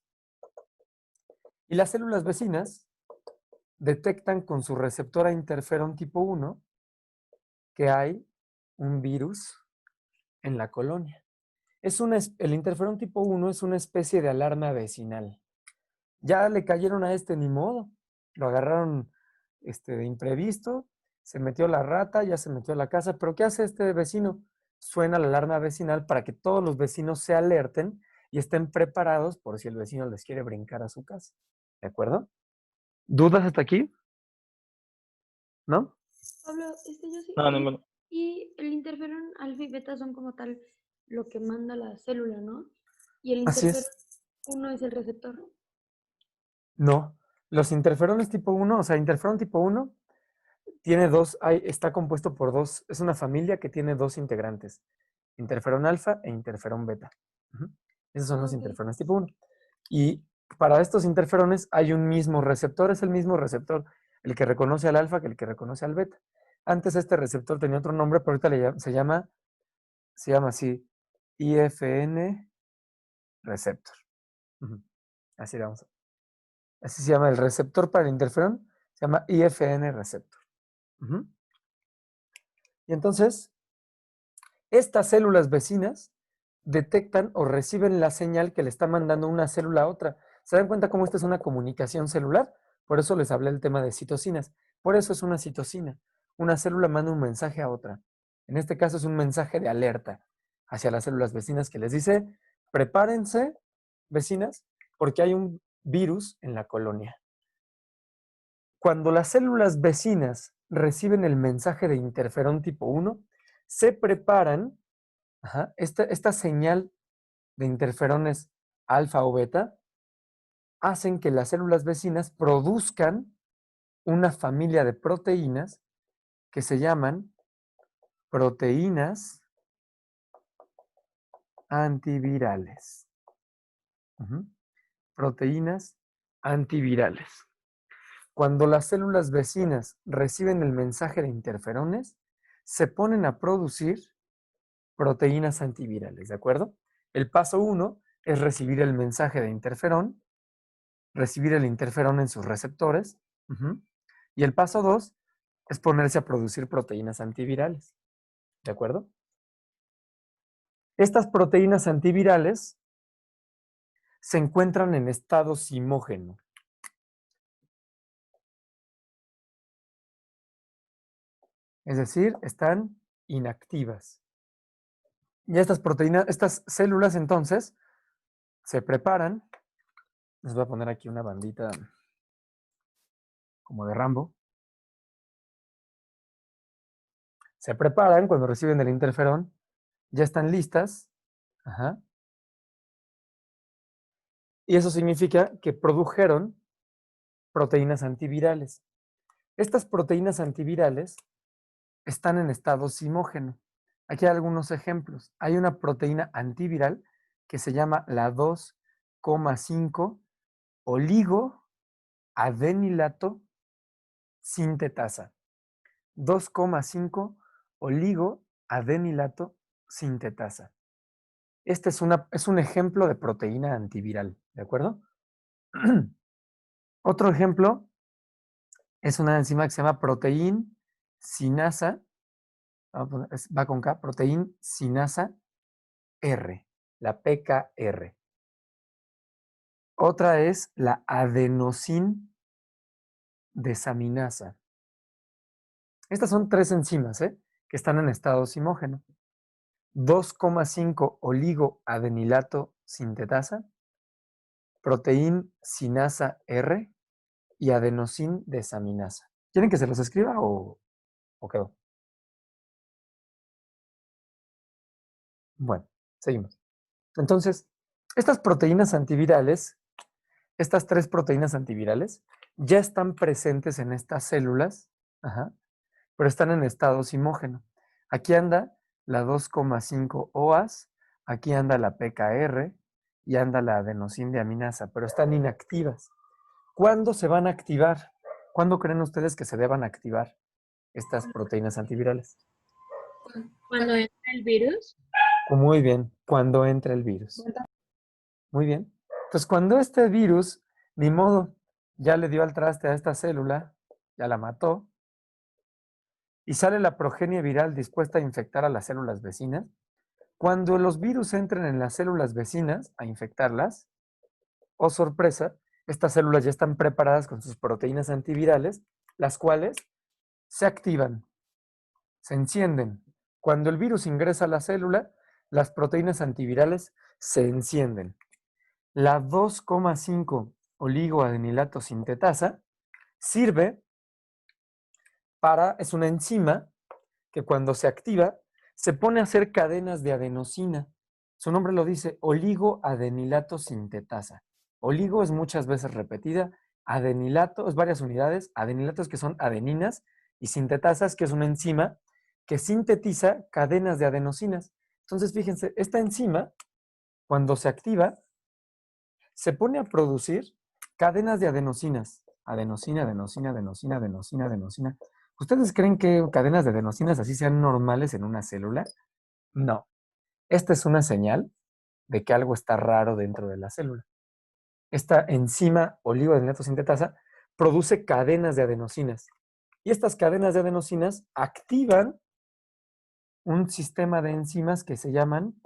Y las células vecinas detectan con su receptor a interferón tipo 1 que hay un virus en la colonia. El interferón tipo 1 es una especie de alarma vecinal. Ya le cayeron a este, ni modo. Lo agarraron de imprevisto, se metió la rata, ya se metió a la casa, pero ¿qué hace este vecino? Suena la alarma vecinal para que todos los vecinos se alerten y estén preparados por si el vecino les quiere brincar a su casa. ¿De acuerdo? ¿Dudas hasta aquí? ¿No? Pablo, yo sí. No, ninguno. Y el interferón alfa y beta son como tal lo que manda la célula, ¿no? Y el Así interferón es. 1 es el receptor. No. Los interferones tipo 1, o sea, interferón tipo 1 tiene está compuesto por dos, es una familia que tiene dos integrantes, interferón alfa e interferón beta. Esos son los interferones tipo 1. Y para estos interferones hay un mismo receptor, es el mismo receptor, el que reconoce al alfa que el que reconoce al beta. Antes este receptor tenía otro nombre, pero ahorita se llama así, IFN receptor. Así vamos. Así se llama el receptor para el interferón, se llama IFN receptor. Y entonces, estas células vecinas detectan o reciben la señal que le está mandando una célula a otra. ¿Se dan cuenta cómo esta es una comunicación celular? Por eso les hablé del tema de citocinas. Por eso es una citocina. Una célula manda un mensaje a otra. En este caso es un mensaje de alerta hacia las células vecinas que les dice, prepárense, vecinas, porque hay un virus en la colonia. Cuando las células vecinas reciben el mensaje de interferón tipo 1, se preparan. Esta señal de interferones alfa o beta hacen que las células vecinas produzcan una familia de proteínas que se llaman proteínas antivirales. Proteínas antivirales. Cuando las células vecinas reciben el mensaje de interferones, se ponen a producir proteínas antivirales, ¿de acuerdo? El paso 1 es recibir el mensaje de interferón, recibir el interferón en sus receptores, y el paso 2 es ponerse a producir proteínas antivirales, ¿de acuerdo? Estas proteínas antivirales se encuentran en estado simógeno. Es decir, están inactivas. Y estas células entonces se preparan. Les voy a poner aquí una bandita como de Rambo. Se preparan cuando reciben el interferón, ya están listas. Y eso significa que produjeron proteínas antivirales. Estas proteínas antivirales están en estado simógeno. Aquí hay algunos ejemplos. Hay una proteína antiviral que se llama la 2,5 oligoadenilato sintetasa. 2,5 oligoadenilato sintetasa. Este es un ejemplo de proteína antiviral, ¿de acuerdo? Otro ejemplo es una enzima que se llama proteína sinasa, va con K, proteína sinasa R, la PKR. Otra es la adenosin desaminasa. Estas son tres enzimas que están en estado simógeno. 2,5 oligoadenilato sintetasa, proteína sinasa R y adenosin desaminasa. ¿Quieren que se los escriba o quedó? Bueno, Seguimos. Entonces, estas proteínas antivirales, estas 3 proteínas antivirales, ya están presentes en estas células, ajá, pero están en estado simógeno. Aquí anda la 2,5 OAS, aquí anda la PKR y anda la adenosíndeaminasa, pero están inactivas. ¿Cuándo se van a activar? ¿Cuándo creen ustedes que se deban activar estas proteínas antivirales? Cuando entra el virus. Muy bien, cuando entra el virus. Muy bien. Entonces, cuando este virus, ni modo, ya le dio al traste a esta célula, ya la mató, y sale la progenie viral dispuesta a infectar a las células vecinas, cuando los virus entren en las células vecinas a infectarlas, oh sorpresa, estas células ya están preparadas con sus proteínas antivirales, las cuales se activan, se encienden. Cuando el virus ingresa a la célula, las proteínas antivirales se encienden. La 2,5 oligoadenilato sintetasa sirve es una enzima que cuando se activa se pone a hacer cadenas de adenosina. Su nombre lo dice, oligoadenilato sintetasa. Oligo es muchas veces repetida, adenilato es varias unidades, adenilatos que son adeninas y sintetasas que es una enzima que sintetiza cadenas de adenosinas. Entonces, fíjense, esta enzima, cuando se activa, se pone a producir cadenas de adenosinas. Adenosina, adenosina, adenosina, adenosina, adenosina. ¿Ustedes creen que cadenas de adenosinas así sean normales en una célula? No. Esta es una señal de que algo está raro dentro de la célula. Esta enzima oligoadenilato sintetasa produce cadenas de adenosinas. Y estas cadenas de adenosinas activan un sistema de enzimas que se llaman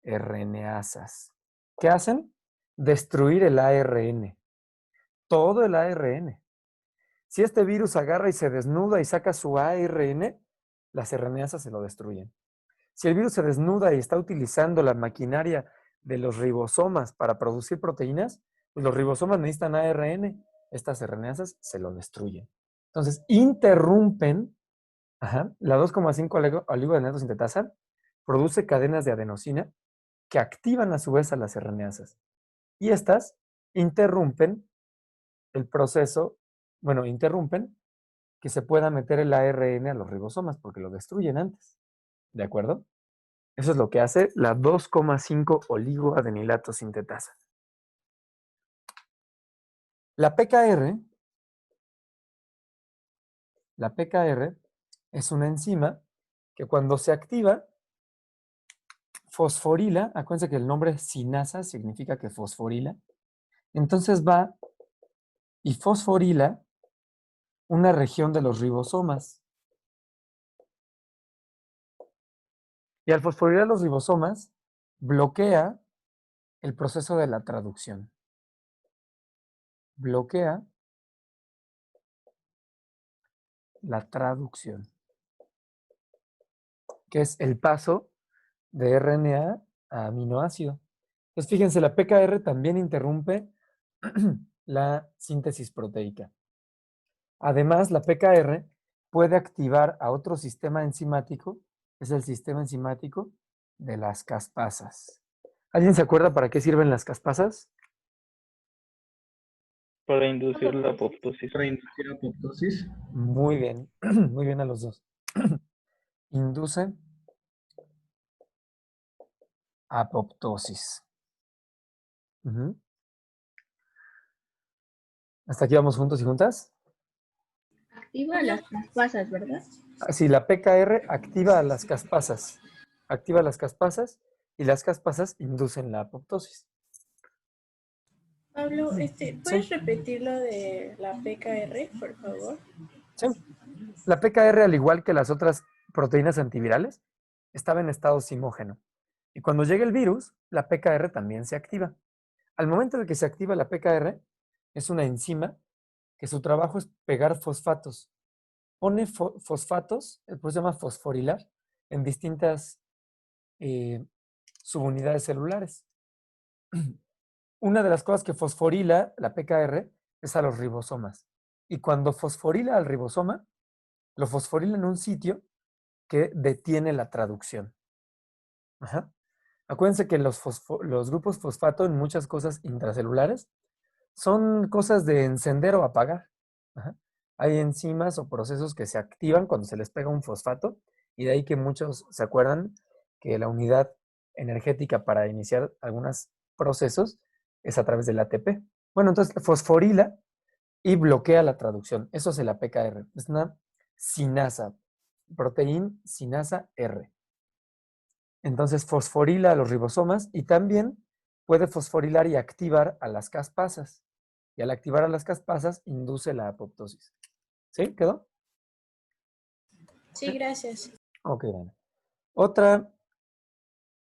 RNasas. ¿Qué hacen? Destruir el ARN. Todo el ARN. Si este virus agarra y se desnuda y saca su ARN, las RNasas se lo destruyen. Si el virus se desnuda y está utilizando la maquinaria de los ribosomas para producir proteínas, pues los ribosomas necesitan ARN, estas RNasas se lo destruyen. Entonces, interrumpen, la 2,5 oligoadenilato sintetasa produce cadenas de adenosina que activan a su vez a las RNasas. Y estas interrumpen el proceso, interrumpen que se pueda meter el ARN a los ribosomas porque lo destruyen antes. ¿De acuerdo? Eso es lo que hace la 2,5 oligoadenilato sintetasa. La PKR es una enzima que cuando se activa, fosforila, acuérdense que el nombre sinasa significa que fosforila, entonces va y fosforila una región de los ribosomas. Y al fosforilar los ribosomas, bloquea el proceso de la traducción. Bloquea la traducción, que es el paso de RNA a aminoácido. Entonces, fíjense, la PKR también interrumpe la síntesis proteica. Además, la PKR puede activar a otro sistema enzimático, es el sistema enzimático de las caspasas. ¿Alguien se acuerda para qué sirven las caspasas? Para inducir la apoptosis. Para inducir apoptosis. Muy bien, muy bien a los dos. Induce apoptosis. ¿Hasta aquí vamos juntos y juntas? Activa las caspasas, ¿verdad? Sí, la PKR activa a las caspasas. Activa las caspasas y las caspasas inducen la apoptosis. Pablo, ¿puedes repetir lo de la PKR, por favor? Sí. La PKR, al igual que las otras proteínas antivirales, estaba en estado simógeno. Y cuando llega el virus, la PKR también se activa. Al momento en el que se activa la PKR, es una enzima que su trabajo es pegar fosfatos. Pone fosfatos, pues se llama fosforilar, en distintas subunidades celulares. Una de las cosas que fosforila la PKR es a los ribosomas. Y cuando fosforila al ribosoma, lo fosforila en un sitio que detiene la traducción. Acuérdense que los grupos fosfato en muchas cosas intracelulares son cosas de encender o apagar. Ajá. Hay enzimas o procesos que se activan cuando se les pega un fosfato y de ahí que muchos se acuerdan que la unidad energética para iniciar algunos procesos es a través del ATP. Bueno, entonces fosforila y bloquea la traducción. Eso es la PKR. Es una sinasa, proteína sinasa R. Entonces fosforila a los ribosomas y también puede fosforilar y activar a las caspasas. Y al activar a las caspasas induce la apoptosis. ¿Sí? ¿Quedó? Sí, gracias. Ok, Dana. Otro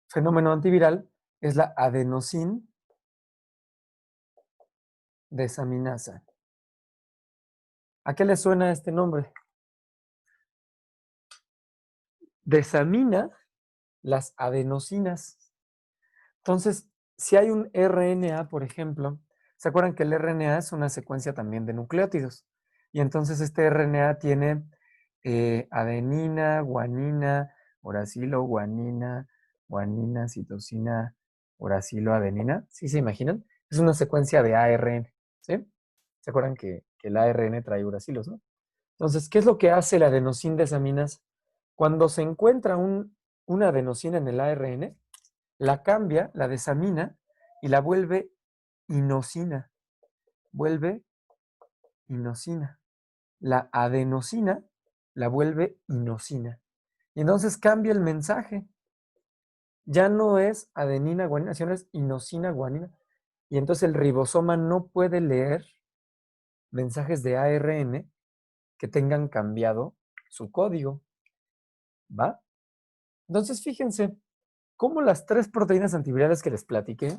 fenómeno antiviral es la adenosín desaminasa. ¿A qué le suena este nombre? Desamina las adenosinas. Entonces, si hay un RNA, por ejemplo, ¿se acuerdan que el RNA es una secuencia también de nucleótidos? Y entonces este RNA tiene adenina, guanina, uracilo, guanina, guanina, citosina, uracilo, adenina. ¿Sí se imaginan? Es una secuencia de ARN, ¿sí? ¿Se acuerdan que el ARN trae uracilos, no? Entonces, ¿qué es lo que hace la adenosina desaminasa? Cuando se encuentra una adenosina en el ARN, la cambia, la desamina y la vuelve inosina. Vuelve inosina. La adenosina la vuelve inosina. Y entonces cambia el mensaje. Ya no es adenina, guanina, sino es inosina, guanina. Y entonces el ribosoma no puede leer mensajes de ARN que tengan cambiado su código. ¿Va? Entonces fíjense cómo las 3 proteínas antivirales que les platiqué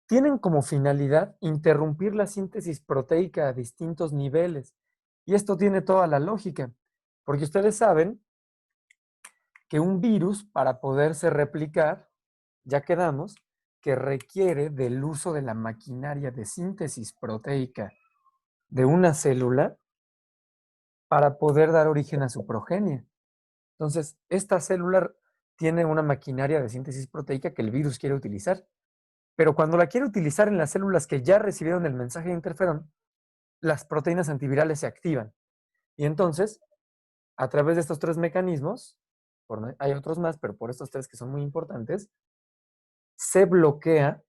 tienen como finalidad interrumpir la síntesis proteica a distintos niveles. Y esto tiene toda la lógica, porque ustedes saben que un virus, para poderse replicar, ya quedamos, que requiere del uso de la maquinaria de síntesis proteica de una célula para poder dar origen a su progenie. Entonces, esta célula tiene una maquinaria de síntesis proteica que el virus quiere utilizar. Pero cuando la quiere utilizar en las células que ya recibieron el mensaje de interferón, las proteínas antivirales se activan. Y entonces, a través de estos 3 mecanismos, hay otros más, pero por estos 3 que son muy importantes, se bloquea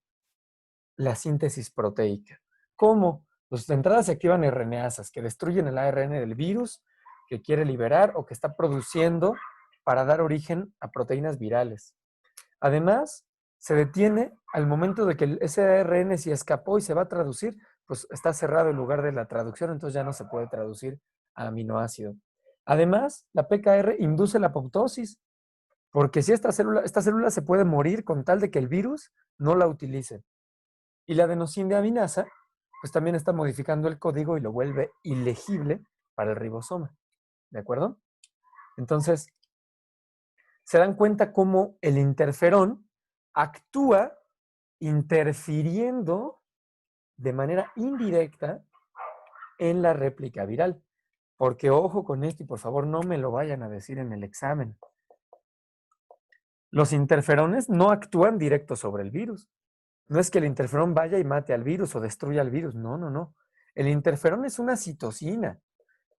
la síntesis proteica. ¿Cómo? Pues de entrada se activan RNasas que destruyen el ARN del virus que quiere liberar o que está produciendo para dar origen a proteínas virales. Además, se detiene al momento de que ese ARN si escapó y se va a traducir, pues está cerrado el lugar de la traducción, entonces ya no se puede traducir a aminoácido. Además, la PKR induce la apoptosis, porque si esta célula se puede morir con tal de que el virus no la utilice. Y la adenosina pues también está modificando el código y lo vuelve ilegible para el ribosoma. ¿De acuerdo? Entonces, se dan cuenta cómo el interferón actúa interfiriendo de manera indirecta en la réplica viral. Porque ojo con esto y por favor no me lo vayan a decir en el examen. Los interferones no actúan directo sobre el virus. No es que el interferón vaya y mate al virus o destruya al virus. No, no, no. El interferón es una citosina.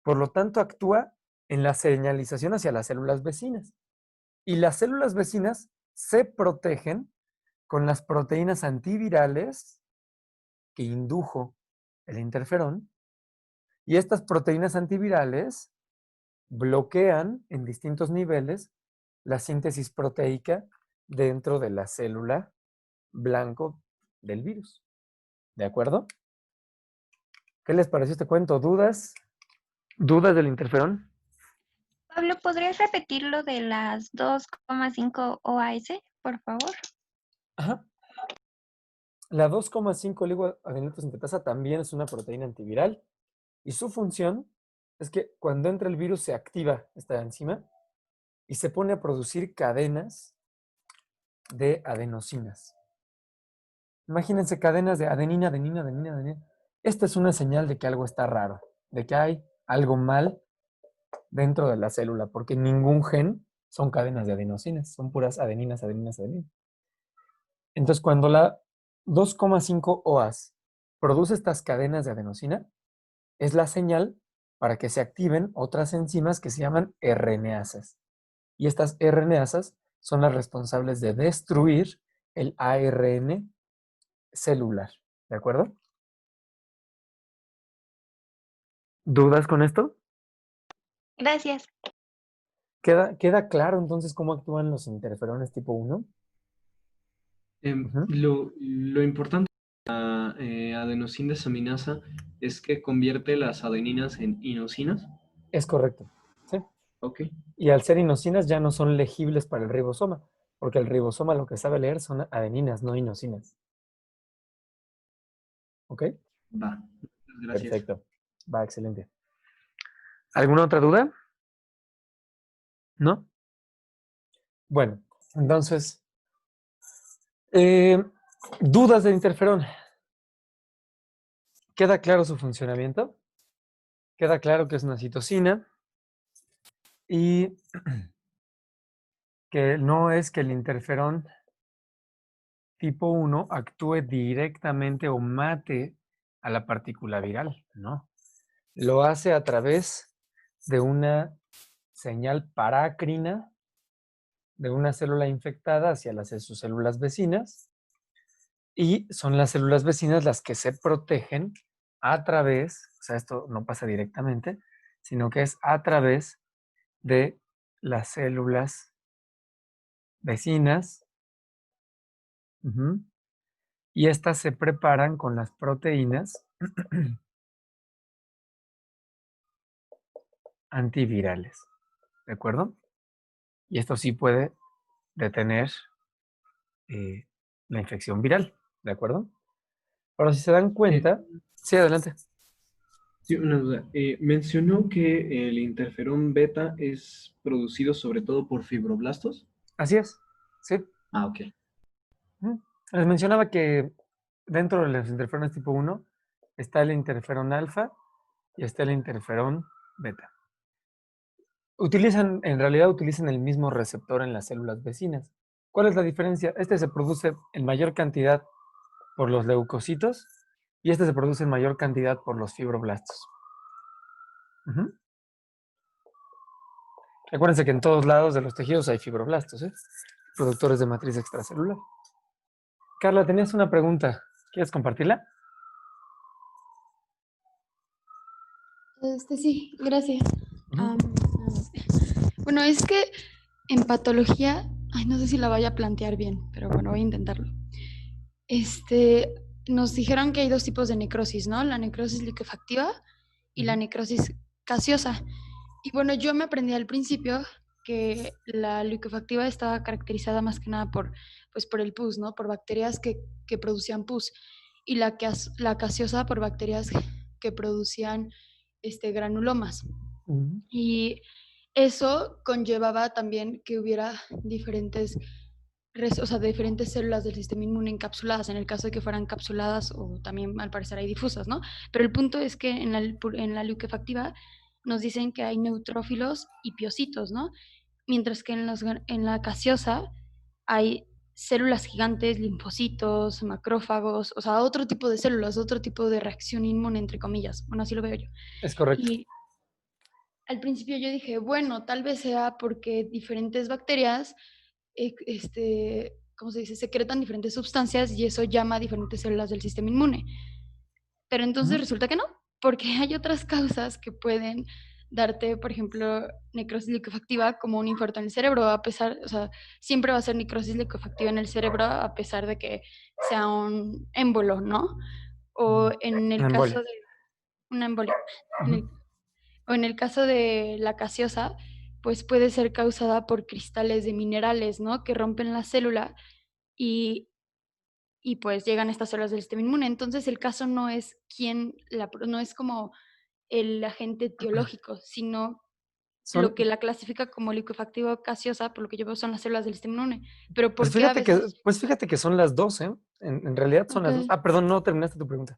Por lo tanto, actúa en la señalización hacia las células vecinas. Y las células vecinas se protegen con las proteínas antivirales que indujo el interferón. Y estas proteínas antivirales bloquean en distintos niveles la síntesis proteica dentro de la célula blanco del virus. ¿De acuerdo? ¿Qué les pareció este cuento? ¿Dudas? ¿Dudas del interferón? Pablo, ¿podrías repetir lo de las 2,5 OAS, por favor? Ajá. La 2,5 oligoadenylsintetasa también es una proteína antiviral y su función es que cuando entra el virus se activa esta enzima y se pone a producir cadenas de adenosinas. Imagínense cadenas de adenina, adenina, adenina, adenina. Esta es una señal de que algo está raro, de que hay algo mal dentro de la célula, porque ningún gen son cadenas de adenosinas, son puras adeninas, adeninas, adeninas. Entonces, cuando la 2,5 OAS produce estas cadenas de adenosina, es la señal para que se activen otras enzimas que se llaman RNasas. Y estas RNasas son las responsables de destruir el ARN celular. ¿De acuerdo? ¿Dudas con esto? Gracias. ¿Queda claro entonces cómo actúan los interferones tipo 1? Ujú. Lo importante de la adenosina desaminasa es que convierte las adeninas en inosinas. Es correcto. ¿Sí? Ok, Y al ser inosinas ya no son legibles para el ribosoma, porque el ribosoma lo que sabe leer son adeninas, no inosinas. ¿Ok? va. Muchas gracias. Perfecto. Va, excelente. ¿Alguna otra duda? ¿No? Bueno, entonces, dudas del interferón. ¿Queda claro su funcionamiento? Queda claro que es una citosina y que no es que el interferón tipo 1 actúe directamente o mate a la partícula viral, no. Lo hace a través de una señal parácrina de una célula infectada hacia sus células vecinas, y son las células vecinas las que se protegen a través, o sea, esto no pasa directamente, sino que es a través de las células vecinas, y estas se preparan con las proteínas antivirales, ¿de acuerdo? Y esto sí puede detener la infección viral, ¿de acuerdo? Ahora, si se dan cuenta, sí, adelante. Sí, una duda. Mencionó que el interferón beta es producido sobre todo por fibroblastos. Así es, sí. Ah, ok. Les mencionaba que dentro de los interferones tipo 1 está el interferón alfa y está el interferón beta. En realidad utilizan el mismo receptor en las células vecinas. ¿Cuál es la diferencia? Este se produce en mayor cantidad por los leucocitos y este se produce en mayor cantidad por los fibroblastos. Acuérdense que en todos lados de los tejidos hay fibroblastos, productores de matriz extracelular. Carla, tenías una pregunta. ¿Quieres compartirla? Sí, gracias. Bueno, es que en patología, ay, no sé si la vaya a plantear bien, pero bueno, voy a intentarlo. Nos dijeron que hay dos tipos de necrosis, ¿no? La necrosis liquefactiva y la necrosis gaseosa. Y bueno, yo me aprendí al principio que la liquefactiva estaba caracterizada más que nada por el pus, ¿no? Por bacterias que producían pus. Y la gaseosa por bacterias que producían granulomas. Y eso conllevaba también que hubiera diferentes células del sistema inmune encapsuladas, en el caso de que fueran encapsuladas o también al parecer hay difusas, ¿no? Pero el punto es que en la liquefactiva nos dicen que hay neutrófilos y piocitos, ¿no? Mientras que en la gaseosa hay células gigantes, linfocitos, macrófagos, o sea, otro tipo de células, otro tipo de reacción inmune, entre comillas. Bueno, así lo veo yo. Es correcto. Y al principio yo dije, bueno, tal vez sea porque diferentes bacterias ¿cómo se dice? Secretan diferentes sustancias y eso llama a diferentes células del sistema inmune. Pero entonces resulta que no, porque hay otras causas que pueden darte, por ejemplo, necrosis liquefactiva como un infarto en el cerebro, o sea, siempre va a ser necrosis liquefactiva en el cerebro a pesar de que sea un émbolo, ¿no? O en el caso de una embolia, o en el caso de la gaseosa, pues puede ser causada por cristales de minerales, ¿no? Que rompen la célula y, y pues llegan estas células del sistema inmune. Entonces el caso no es no es como el agente etiológico, sino lo que la clasifica como liquefactiva gaseosa, por lo que yo veo, son las células del sistema inmune. Pero Pues ¿por qué a veces? fíjate que son las dos, ¿eh? En realidad son las dos. Okay. Ah, perdón, no terminaste tu pregunta.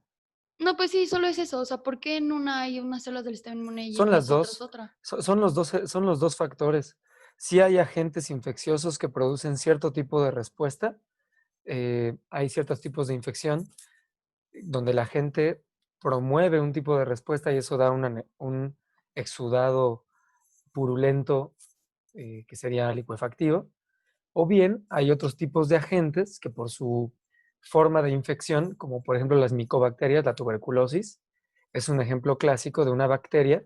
No, pues sí, solo es eso. O sea, ¿por qué en una hay unas células del sistema inmune y Son en las las otras dos. otra? Son los dos factores. Sí hay agentes infecciosos que producen cierto tipo de respuesta, hay ciertos tipos de infección donde la gente promueve un tipo de respuesta y eso da un exudado purulento que sería licuefactivo. O bien hay otros tipos de agentes que por su forma de infección, como por ejemplo las micobacterias, la tuberculosis, es un ejemplo clásico de una bacteria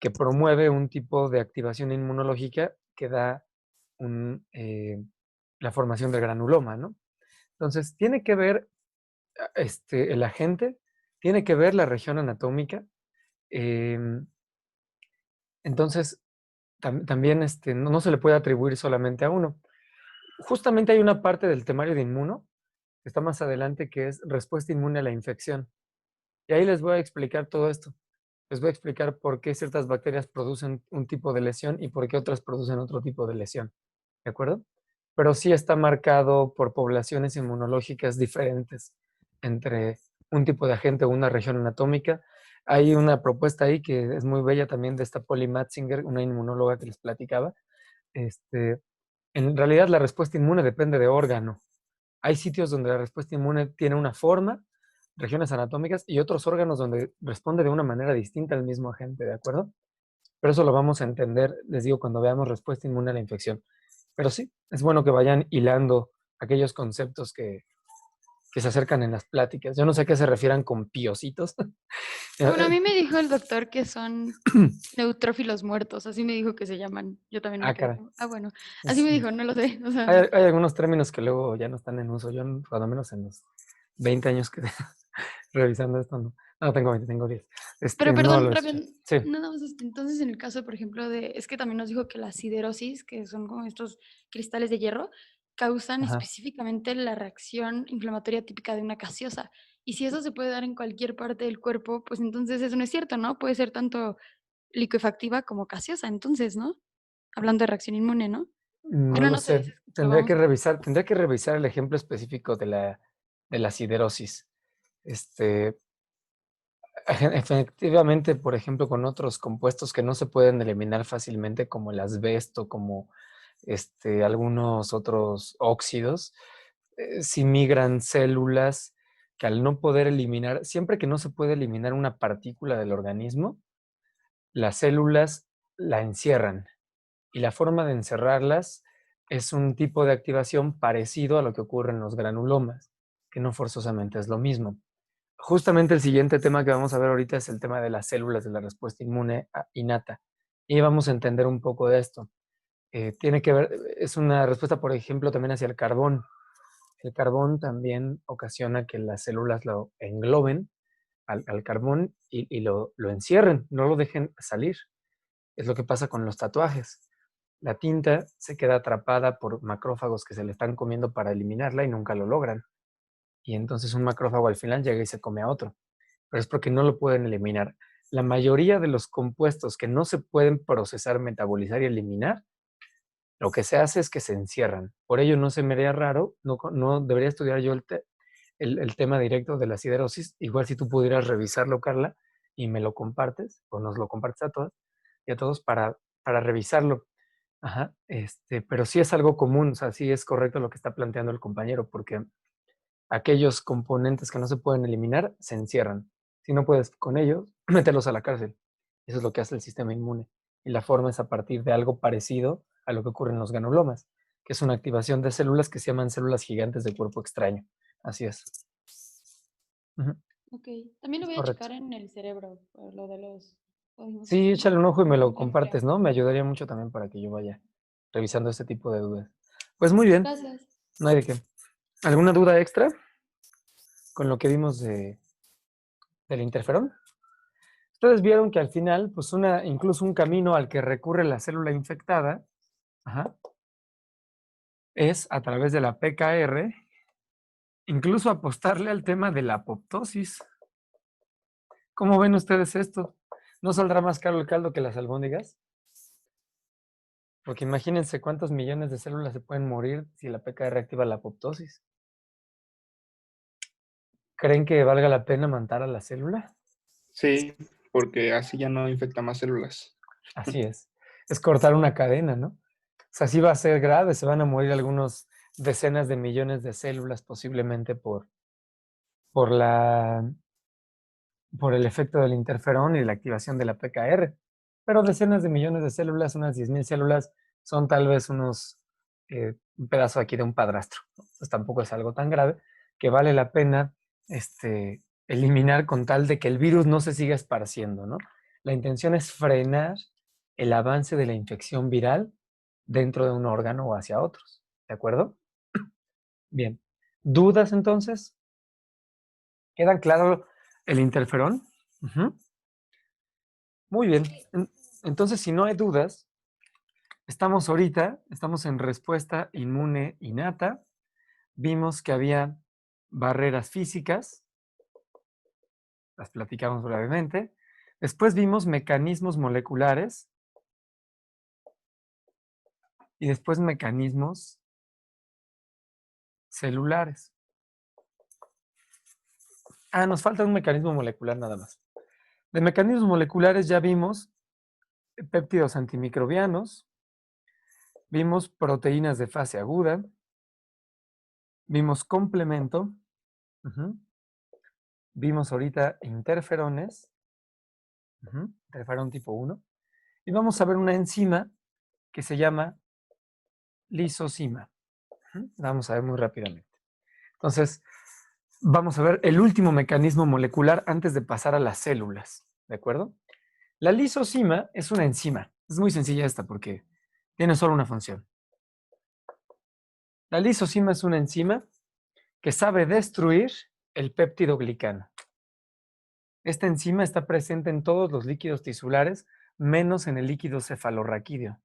que promueve un tipo de activación inmunológica que da la formación del granuloma, ¿no? Entonces, tiene que ver el agente, tiene que ver la región anatómica. em, entonces, también no se le puede atribuir solamente a uno. Justamente hay una parte del temario de inmuno, que está más adelante, que es respuesta inmune a la infección. Y ahí les voy a explicar todo esto. Les voy a explicar por qué ciertas bacterias producen un tipo de lesión y por qué otras producen otro tipo de lesión. ¿De acuerdo? Pero sí está marcado por poblaciones inmunológicas diferentes entre un tipo de agente o una región anatómica. Hay una propuesta ahí que es muy bella también de esta Polly Matzinger, una inmunóloga que les platicaba. En realidad la respuesta inmune depende de órgano. Hay sitios donde la respuesta inmune tiene una forma, regiones anatómicas, y otros órganos donde responde de una manera distinta al mismo agente, ¿de acuerdo? Pero eso lo vamos a entender, les digo, cuando veamos respuesta inmune a la infección. Pero sí, es bueno que vayan hilando aquellos conceptos que se acercan en las pláticas. Yo no sé a qué se refieran con piocitos. Bueno, a mí me dijo el doctor que son neutrófilos muertos, así me dijo que se llaman. Yo también me Ah, quedé caray. como, ah, bueno, así me dijo, no lo sé. O sea, Hay algunos términos que luego ya no están en uso. Yo, cuando menos en los 20 años que revisando esto, no tengo 20, tengo 10. pero No perdón, lo he rápido, escuchado. Sí, nada más, entonces en el caso, por ejemplo, es que también nos dijo que la siderosis, que son como estos cristales de hierro, causan ajá. específicamente la reacción inflamatoria típica de una gaseosa. Y si eso se puede dar en cualquier parte del cuerpo, pues entonces eso no es cierto, ¿no? Puede ser tanto licuefactiva como gaseosa, entonces, ¿no? Hablando de reacción inmune, ¿no? No Bueno, lo no sé, sé. lo vamos a... Tendría que revisar el ejemplo específico de la siderosis. Este, Efectivamente, por ejemplo, con otros compuestos que no se pueden eliminar fácilmente, como el asbesto, como algunos otros óxidos, sí migran células que al no poder eliminar, siempre que no se puede eliminar una partícula del organismo, las células la encierran. Y la forma de encerrarlas es un tipo de activación parecido a lo que ocurre en los granulomas, que no forzosamente es lo mismo. Justamente el siguiente tema que vamos a ver ahorita es el tema de las células de la respuesta inmune innata. Y vamos a entender un poco de esto. Tiene que ver, es una respuesta, por ejemplo, también hacia el carbón. El carbón también ocasiona que las células lo engloben al carbón y lo encierren, no lo dejen salir. Es lo que pasa con los tatuajes. La tinta se queda atrapada por macrófagos que se le están comiendo para eliminarla y nunca lo logran. Y entonces un macrófago al final llega y se come a otro. Pero es porque no lo pueden eliminar. La mayoría de los compuestos que no se pueden procesar, metabolizar y eliminar, lo que se hace es que se encierran. Por ello no se me haría raro, no debería estudiar yo el tema directo de la siderosis. Igual si tú pudieras revisarlo, Carla, y me lo compartes, o nos lo compartes a todas y a todos para revisarlo. Ajá, pero sí es algo común, o sea, sí es correcto lo que está planteando el compañero, porque aquellos componentes que no se pueden eliminar se encierran. Si no puedes con ellos, mételos a la cárcel. Eso es lo que hace el sistema inmune. Y la forma es a partir de algo parecido a lo que ocurre en los granulomas, que es una activación de células que se llaman células gigantes de cuerpo extraño. Así es. Ujú, Ok, también lo es voy a correcto. checar en el cerebro, por lo de los códigos Sí, genéticos. échale un ojo y me lo Ahorita me compartes, creo. ¿no? Me ayudaría mucho también para que yo vaya revisando este tipo de dudas. Pues muy bien, Gracias. no hay de qué. ¿Alguna duda extra con lo que vimos del interferón? Ustedes vieron que al final, pues incluso un camino al que recurre la célula infectada, ajá, es a través de la PKR, incluso apostarle al tema de la apoptosis. ¿Cómo ven ustedes esto? ¿No saldrá más caro el caldo que las albóndigas? Porque imagínense cuántos millones de células se pueden morir si la PKR activa la apoptosis. ¿Creen que valga la pena matar a la célula? Sí, porque así ya no infecta más células. Así es. Es cortar una cadena, ¿no? O sea, sí va a ser grave, se van a morir algunos decenas de millones de células posiblemente por la, por el efecto del interferón y la activación de la PKR. Pero decenas de millones de células, unas 10.000 células, son tal vez un pedazo aquí de un padrastro, ¿no? Pues tampoco es algo tan grave que vale la pena eliminar con tal de que el virus no se siga esparciendo, ¿no? La intención es frenar el avance de la infección viral dentro de un órgano o hacia otros. ¿De acuerdo? Bien. ¿Dudas entonces? ¿Quedan claro el interferón? Ujú. Muy bien. Entonces, si no hay dudas, estamos en respuesta inmune innata. Vimos que había barreras físicas, las platicamos brevemente. Después vimos mecanismos moleculares y después mecanismos celulares. Nos falta un mecanismo molecular nada más. De mecanismos moleculares ya vimos péptidos antimicrobianos, vimos proteínas de fase aguda, vimos complemento, vimos ahorita interferones, interferón tipo 1, y vamos a ver una enzima que se llama lisozima. La vamos a ver muy rápidamente. Entonces, vamos a ver el último mecanismo molecular antes de pasar a las células, ¿de acuerdo? La lisozima es una enzima. Es muy sencilla esta porque tiene solo una función. La lisozima es una enzima que sabe destruir el péptido glicano. Esta enzima está presente en todos los líquidos tisulares, menos en el líquido cefalorraquídeo.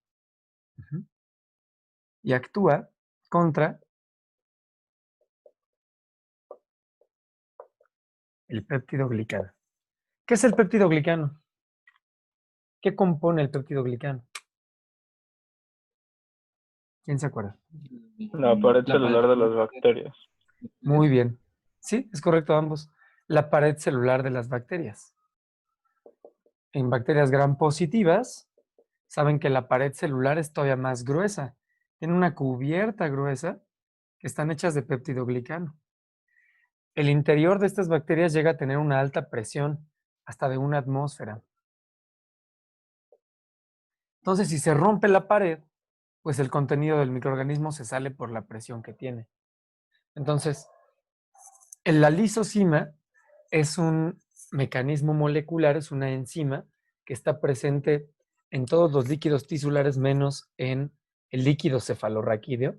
Y actúa contra el péptido glicano. ¿Qué es el péptido glicano? ¿Qué compone el péptido glicano? ¿Quién se acuerda? La pared La celular de pared. las bacterias. Muy bien. Sí, es correcto ambos. La pared celular de las bacterias. En bacterias gram positivas, saben que la pared celular es todavía más gruesa. Tiene una cubierta gruesa que están hechas de péptido glicano. El interior de estas bacterias llega a tener una alta presión, hasta de 1 atmósfera. Entonces, si se rompe la pared, pues el contenido del microorganismo se sale por la presión que tiene. Entonces, la lisozima es un mecanismo molecular, es una enzima que está presente en todos los líquidos tisulares menos en el líquido cefalorraquídeo.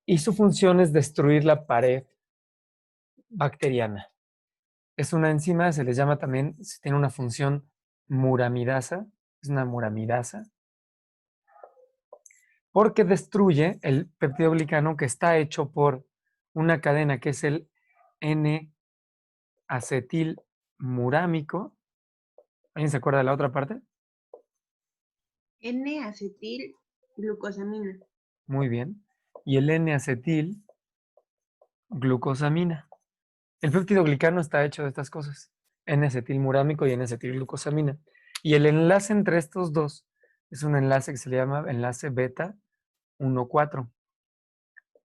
Y su función es destruir la pared bacteriana. Es una enzima, se les llama también, tiene una función muramidasa, es una muramidasa, porque destruye el peptidoglicano que está hecho por una cadena que es el N-acetilmurámico. ¿Alguien se acuerda de la otra parte? N-acetilglucosamina. Muy bien. Y el N-acetilglucosamina. El peptidoglicano está hecho de estas cosas, N-acetilmurámico y N-acetilglucosamina. Y el enlace entre estos dos es un enlace que se le llama enlace beta 1,4.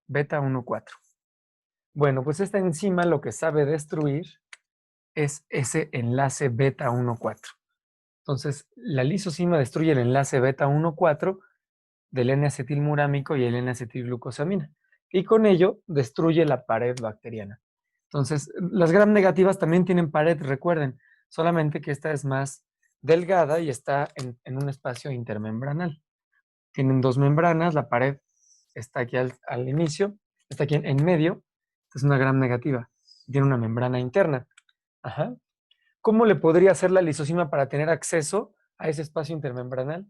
Beta 1,4. Bueno, pues esta enzima lo que sabe destruir es ese enlace beta 1,4. Entonces, la lisozima destruye el enlace beta 1,4 del N-acetilmurámico y el N-acetilglucosamina. Y con ello destruye la pared bacteriana. Entonces, las gram negativas también tienen pared, recuerden, solamente que esta es más delgada y está en un espacio intermembranal. Tienen 2 membranas, la pared está aquí al inicio, está aquí en medio, es una gram negativa, tiene una membrana interna. Ajá. ¿Cómo le podría hacer la lisozima para tener acceso a ese espacio intermembranal?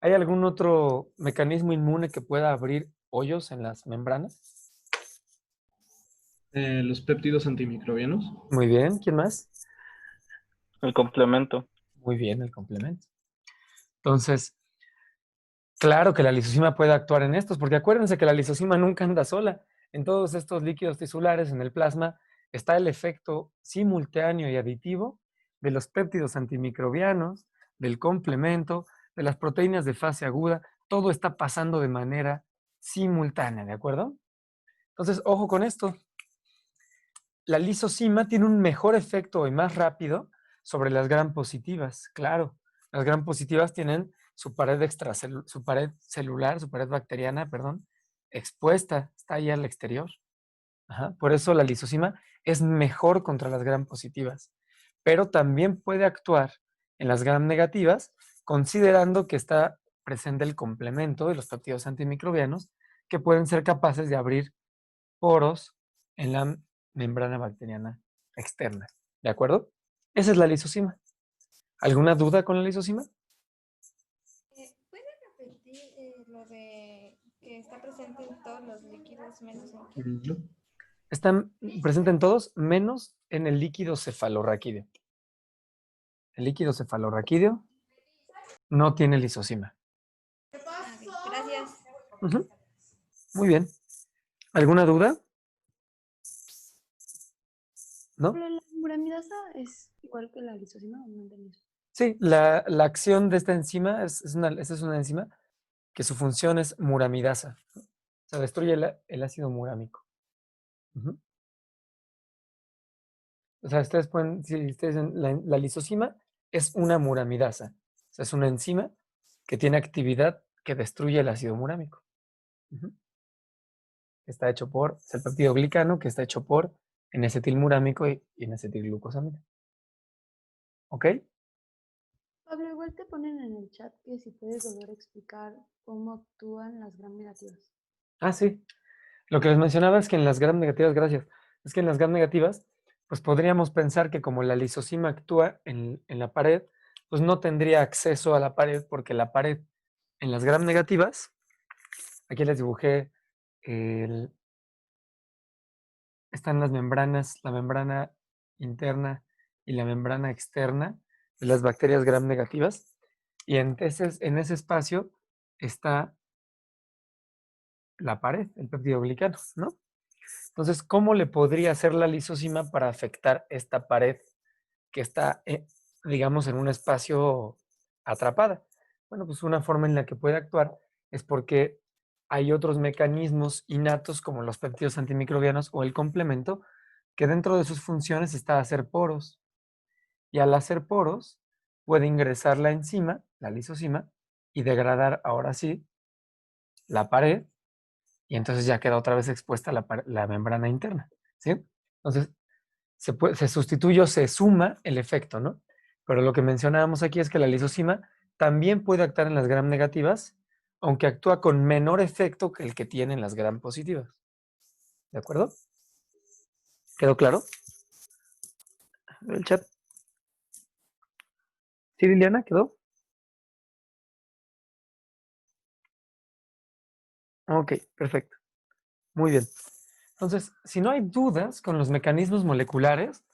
¿Hay algún otro mecanismo inmune que pueda abrir hoyos en las membranas? Los péptidos antimicrobianos. Muy bien, ¿quién más? El complemento. Muy bien, el complemento. Entonces, claro que la lisozima puede actuar en estos, porque acuérdense que la lisozima nunca anda sola. En todos estos líquidos tisulares, en el plasma, está el efecto simultáneo y aditivo de los péptidos antimicrobianos, del complemento, de las proteínas de fase aguda. Todo está pasando de manera simultánea, ¿de acuerdo? Entonces, ojo con esto. La lisosima tiene un mejor efecto y más rápido sobre las gram positivas. Claro, las gram positivas tienen su pared su pared celular, su pared bacteriana, perdón, expuesta, está ahí al exterior. Ajá, por eso la lisosima es mejor contra las gram positivas, pero también puede actuar en las gram negativas, considerando que está presente el complemento de los péptidos antimicrobianos que pueden ser capaces de abrir poros en la membrana bacteriana externa. ¿De acuerdo? Esa es la lisosima. ¿Alguna duda con la lisosima? ¿Puede repetir lo de que está presente en todos los líquidos menos en qué? No. Están presentes en todos, menos en el líquido cefalorraquídeo. El líquido cefalorraquídeo no tiene lisosima. Gracias. Ujú. Muy bien. ¿Alguna duda? ¿No? Pero la muramidasa es igual que la lisosima, ¿o no entendí eso? Sí, la acción de esta enzima esta es una enzima que su función es muramidasa. O sea, destruye el ácido murámico. Ujú. O sea, ustedes pueden, si ustedes dicen, la lisosima es una muramidasa. O sea, es una enzima que tiene actividad que destruye el ácido murámico. Ujú. Está hecho por, es el péptido glicano que está hecho por N-acetilmurámico y N-acetilglucosamina. ¿Ok? Pablo, igual te ponen en el chat que si puedes volver a explicar cómo actúan las gram negativas. Ah, sí. Lo que les mencionaba es que en las gram negativas, gracias, es que en las gram negativas, pues podríamos pensar que como la lisosima actúa en la pared, pues no tendría acceso a la pared porque la pared en las gram negativas, aquí les dibujé, el- están las membranas, la membrana interna y la membrana externa de las bacterias gram negativas, y en ese espacio está la pared, el péptido glicano, ¿no? Entonces, ¿cómo le podría hacer la lisosima para afectar esta pared que está, digamos, en un espacio atrapada? Bueno, pues una forma en la que puede actuar es porque hay otros mecanismos innatos como los péptidos antimicrobianos o el complemento, que dentro de sus funciones está hacer poros. Y al hacer poros, puede ingresar la enzima, la lisosima, y degradar ahora sí la pared, y entonces ya queda otra vez expuesta la membrana interna, ¿sí? Entonces, se sustituye o se suma el efecto, ¿no? Pero lo que mencionábamos aquí es que la lisosima también puede actuar en las gram negativas, aunque actúa con menor efecto que el que tiene en las gram positivas. ¿De acuerdo? ¿Quedó claro? El chat. ¿Sí, Liliana? ¿Quedó? Ok, perfecto. Muy bien. Entonces, si no hay dudas con los mecanismos moleculares,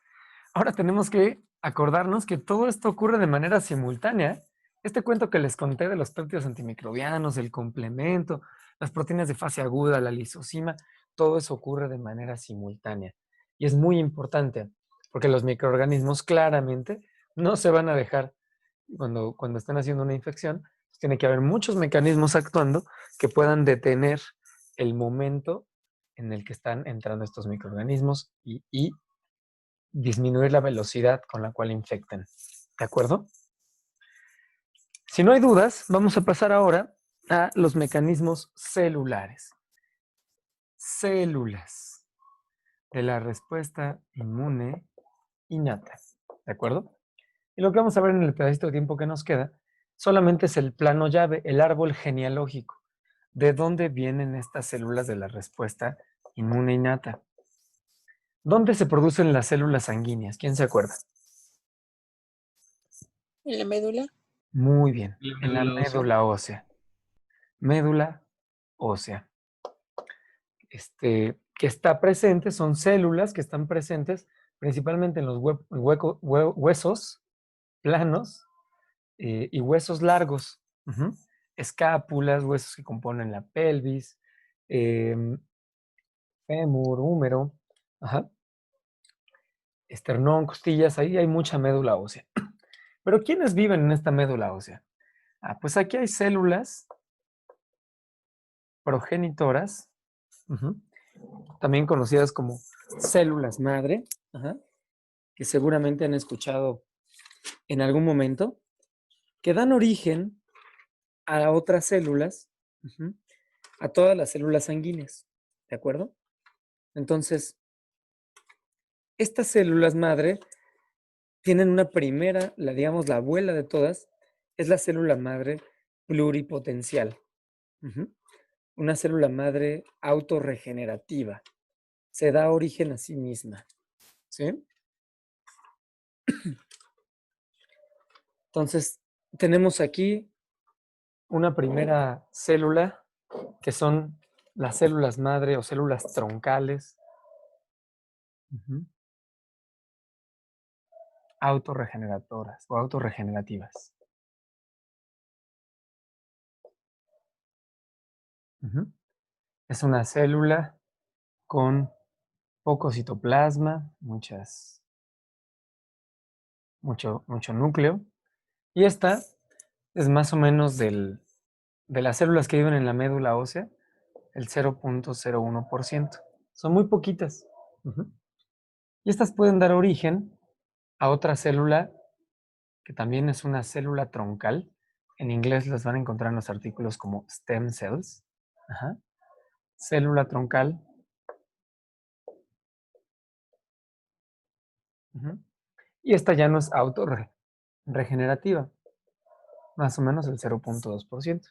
ahora tenemos que acordarnos que todo esto ocurre de manera simultánea. Este cuento que les conté de los péptidos antimicrobianos, el complemento, las proteínas de fase aguda, la lisosima, todo eso ocurre de manera simultánea. Y es muy importante porque los microorganismos claramente no se van a dejar cuando están haciendo una infección. Tiene que haber muchos mecanismos actuando que puedan detener el momento en el que están entrando estos microorganismos y disminuir la velocidad con la cual infectan. ¿De acuerdo? Si no hay dudas, vamos a pasar ahora a los mecanismos celulares. Células de la respuesta inmune innata. ¿De acuerdo? Y lo que vamos a ver en el pedacito de tiempo que nos queda solamente es el plano llave, el árbol genealógico. ¿De dónde vienen estas células de la respuesta inmune innata? ¿Dónde se producen las células sanguíneas? ¿Quién se acuerda? ¿En la médula? Muy bien, La en la médula ósea. médula ósea. Médula ósea. Que está presente, son células que están presentes principalmente en los huesos planos y huesos largos. Ujú. Escápulas, huesos que componen la pelvis, em, fémur, húmero, ajá, esternón, costillas, ahí hay mucha médula ósea. Pero ¿quiénes viven en esta médula ósea? Ah, pues aquí hay células progenitoras, también conocidas como células madre, que seguramente han escuchado en algún momento, que dan origen a otras células, a todas las células sanguíneas, ¿de acuerdo? Entonces, estas células madre tienen una primera, digamos, la abuela de todas, es la célula madre pluripotencial. Una célula madre autorregenerativa. Se da origen a sí misma. ¿Sí? Entonces, tenemos aquí una primera célula, que son las células madre o células troncales. Autorregeneradoras o autorregenerativas. Es una célula con poco citoplasma, mucho núcleo. Y esta es más o menos de las células que viven en la médula ósea, el 0.01%. Son muy poquitas. Y estas pueden dar origen a otra célula que también es una célula troncal. En inglés las van a encontrar en los artículos como stem cells. Célula troncal. Y esta ya no es autorregenerativa, más o menos el 0.2%.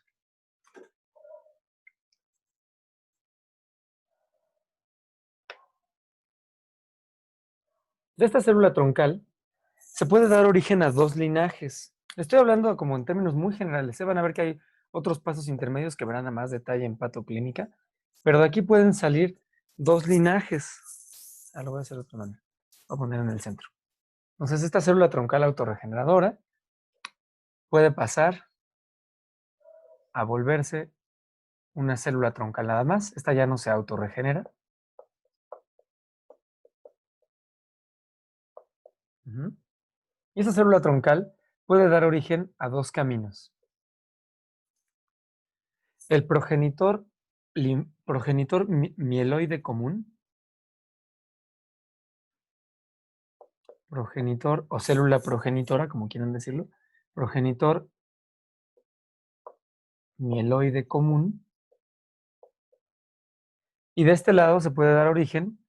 De esta célula troncal se puede dar origen a dos linajes. Estoy hablando como en términos muy generales. Van a ver que hay otros pasos intermedios que verán a más detalle en patoclínica, pero de aquí pueden salir dos linajes. Lo voy a hacer de otra manera. Voy a poner en el centro. Entonces, esta célula troncal autorregeneradora puede pasar a volverse una célula troncal nada más. Esta ya no se autorregenera. Y esa célula troncal puede dar origen a dos caminos. El progenitor mieloide común, progenitor o célula progenitora, como quieran decirlo, progenitor mieloide común. Y de este lado se puede dar origen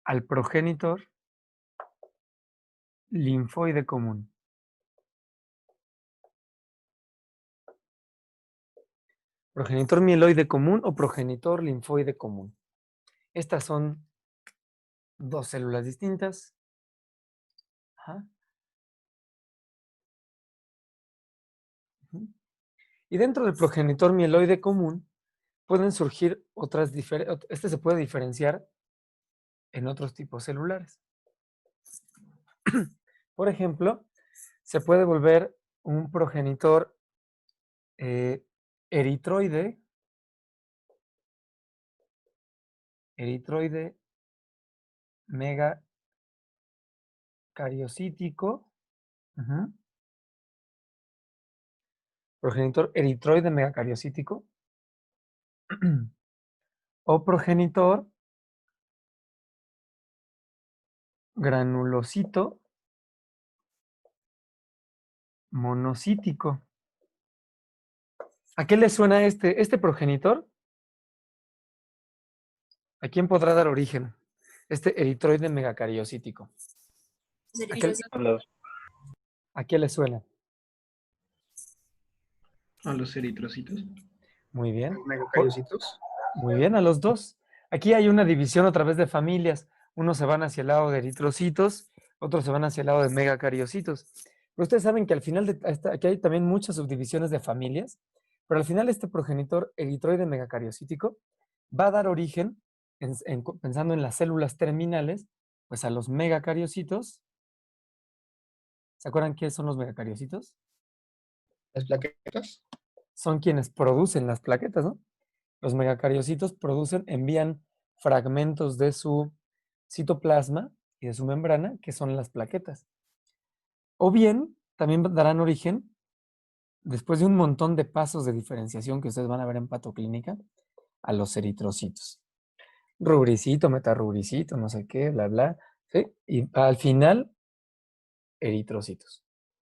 al progenitor linfoide común. Progenitor mieloide común o progenitor linfoide común. Estas son dos células distintas. Y dentro del progenitor mieloide común pueden surgir otras diferencias. Este se puede diferenciar en otros tipos celulares. Por ejemplo, se puede volver un progenitor eritroide megacariocítico. Progenitor eritroide megacariocítico. O progenitor granulocito monocítico. ¿A qué le suena este progenitor? ¿A quién podrá dar origen? Este eritroide megacariocítico. ¿A qué le suena? A los eritrocitos. Muy bien. Megacariocitos. Muy bien, a los dos. Aquí hay una división a través de familias. Unos se van hacia el lado de eritrocitos, otros se van hacia el lado de megacariocitos. Pero ustedes saben que al final, aquí hay también muchas subdivisiones de familias, pero al final este progenitor eritroide megacariocítico va a dar origen, pensando en las células terminales, pues a los megacariocitos. ¿Se acuerdan qué son los megacariocitos? Las plaquetas. Son quienes producen las plaquetas, ¿no? Los megacariocitos envían fragmentos de su citoplasma y de su membrana, que son las plaquetas. O bien, también darán origen, después de un montón de pasos de diferenciación que ustedes van a ver en patoclínica, a los eritrocitos. Rubricito, metarubricito, no sé qué, bla, bla. ¿Sí? Y al final, eritrocitos.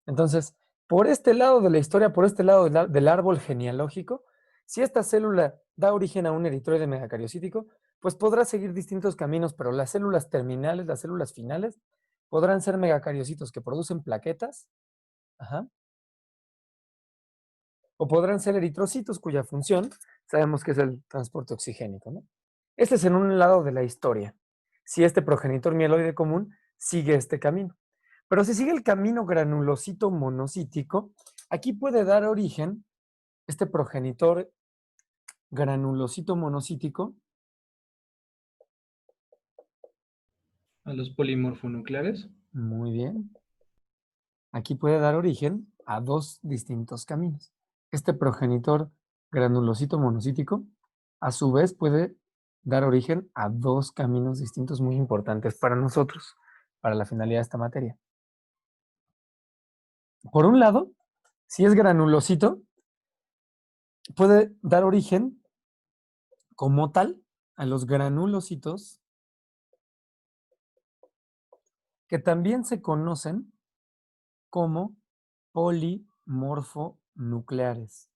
Entonces, por este lado de la historia, por este lado del árbol genealógico, si esta célula da origen a un eritroide megacariocítico, pues podrá seguir distintos caminos, pero las células terminales, las células finales, podrán ser megacariocitos que producen plaquetas, ajá, o podrán ser eritrocitos cuya función sabemos que es el transporte oxigénico, ¿no? Este es en un lado de la historia, si este progenitor mieloide común sigue este camino. Pero si sigue el camino granulocito monocítico, aquí puede dar origen este progenitor granulocito monocítico A los polimorfonucleares. muy bien. Aquí puede dar origen a dos distintos caminos. Este progenitor granulocito monocítico, a su vez, puede dar origen a dos caminos distintos muy importantes para nosotros, para la finalidad de esta materia. Por un lado, si es granulocito, puede dar origen como tal a los granulocitos que también se conocen como polimorfonucleares.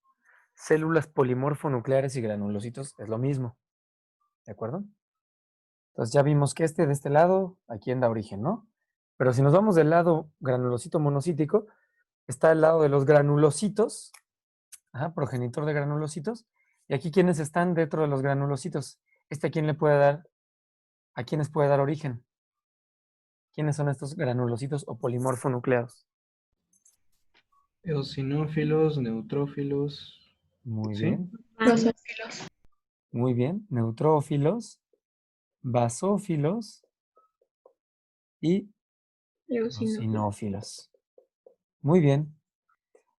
Células polimorfonucleares y granulocitos es lo mismo, ¿de acuerdo? Entonces ya vimos que de este lado, aquí da origen, ¿no? Pero si nos vamos del lado granulocito monocítico, está el lado de los granulocitos, ajá, progenitor de granulocitos, y aquí ¿quiénes están dentro de los granulocitos? ¿A quién le puede dar, a quiénes puede dar origen? ¿Quiénes son estos granulocitos o polimorfonucleados? Eosinófilos, neutrófilos. Muy ¿Sí? bien, Basófilos. muy bien. Neutrófilos, basófilos y eosinófilos. Muy bien.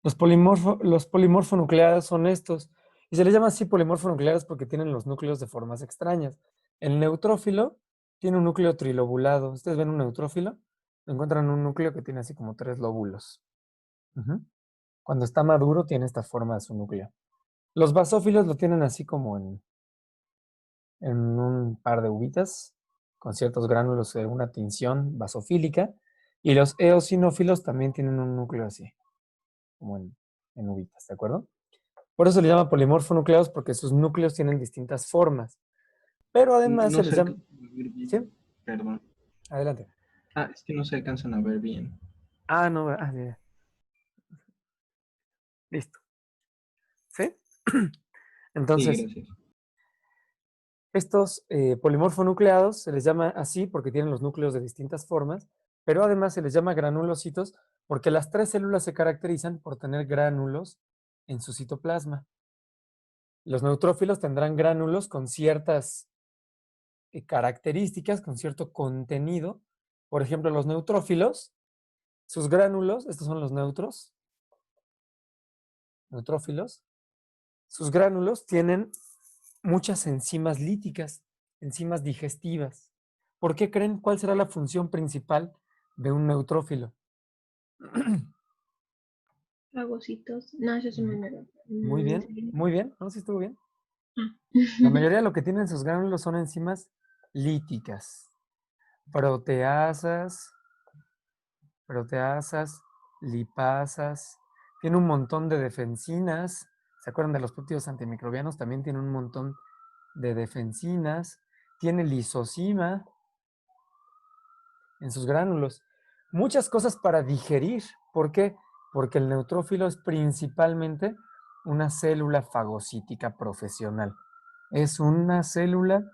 Los polimorfonucleados son estos. Y se les llama así polimorfonucleados porque tienen los núcleos de formas extrañas. El neutrófilo tiene un núcleo trilobulado. Ustedes ven un neutrófilo, encuentran un núcleo que tiene así como 3 lóbulos. Ujú. Cuando está maduro tiene esta forma de su núcleo. Los basófilos lo tienen así como en un par de uvitas, con ciertos gránulos de una tinción basofílica. Y los eosinófilos también tienen un núcleo así, como en uvitas, ¿de acuerdo? Por eso se les llama polimorfonucleados, porque sus núcleos tienen distintas formas. Pero además No se les se llama... alcanzan a ver bien. ¿Sí? Perdón. Adelante. Es que no se alcanzan a ver bien. Ah, no, ya. Listo. ¿Sí? Sí, Entonces, gracias. estos polimorfonucleados se les llama así porque tienen los núcleos de distintas formas, pero además se les llama granulocitos porque las 3 células se caracterizan por tener gránulos en su citoplasma. Los neutrófilos tendrán gránulos con ciertas características, con cierto contenido. Por ejemplo, los neutrófilos, sus gránulos, estos son los neutrófilos, sus gránulos tienen muchas enzimas líticas, enzimas digestivas. ¿Por qué creen? ¿Cuál será la función principal de un neutrófilo? Fagocitos. No, eso es un número. Muy bien, muy bien. ¿No? ¿Sí estuvo bien? Ah. La mayoría de lo que tienen sus gránulos son enzimas líticas, proteasas, lipasas, tiene un montón de defensinas. ¿Se acuerdan de los péptidos antimicrobianos? También tiene un montón de defensinas. Tiene lisosima en sus gránulos. Muchas cosas para digerir. ¿Por qué? Porque el neutrófilo es principalmente una célula fagocítica profesional. Es una célula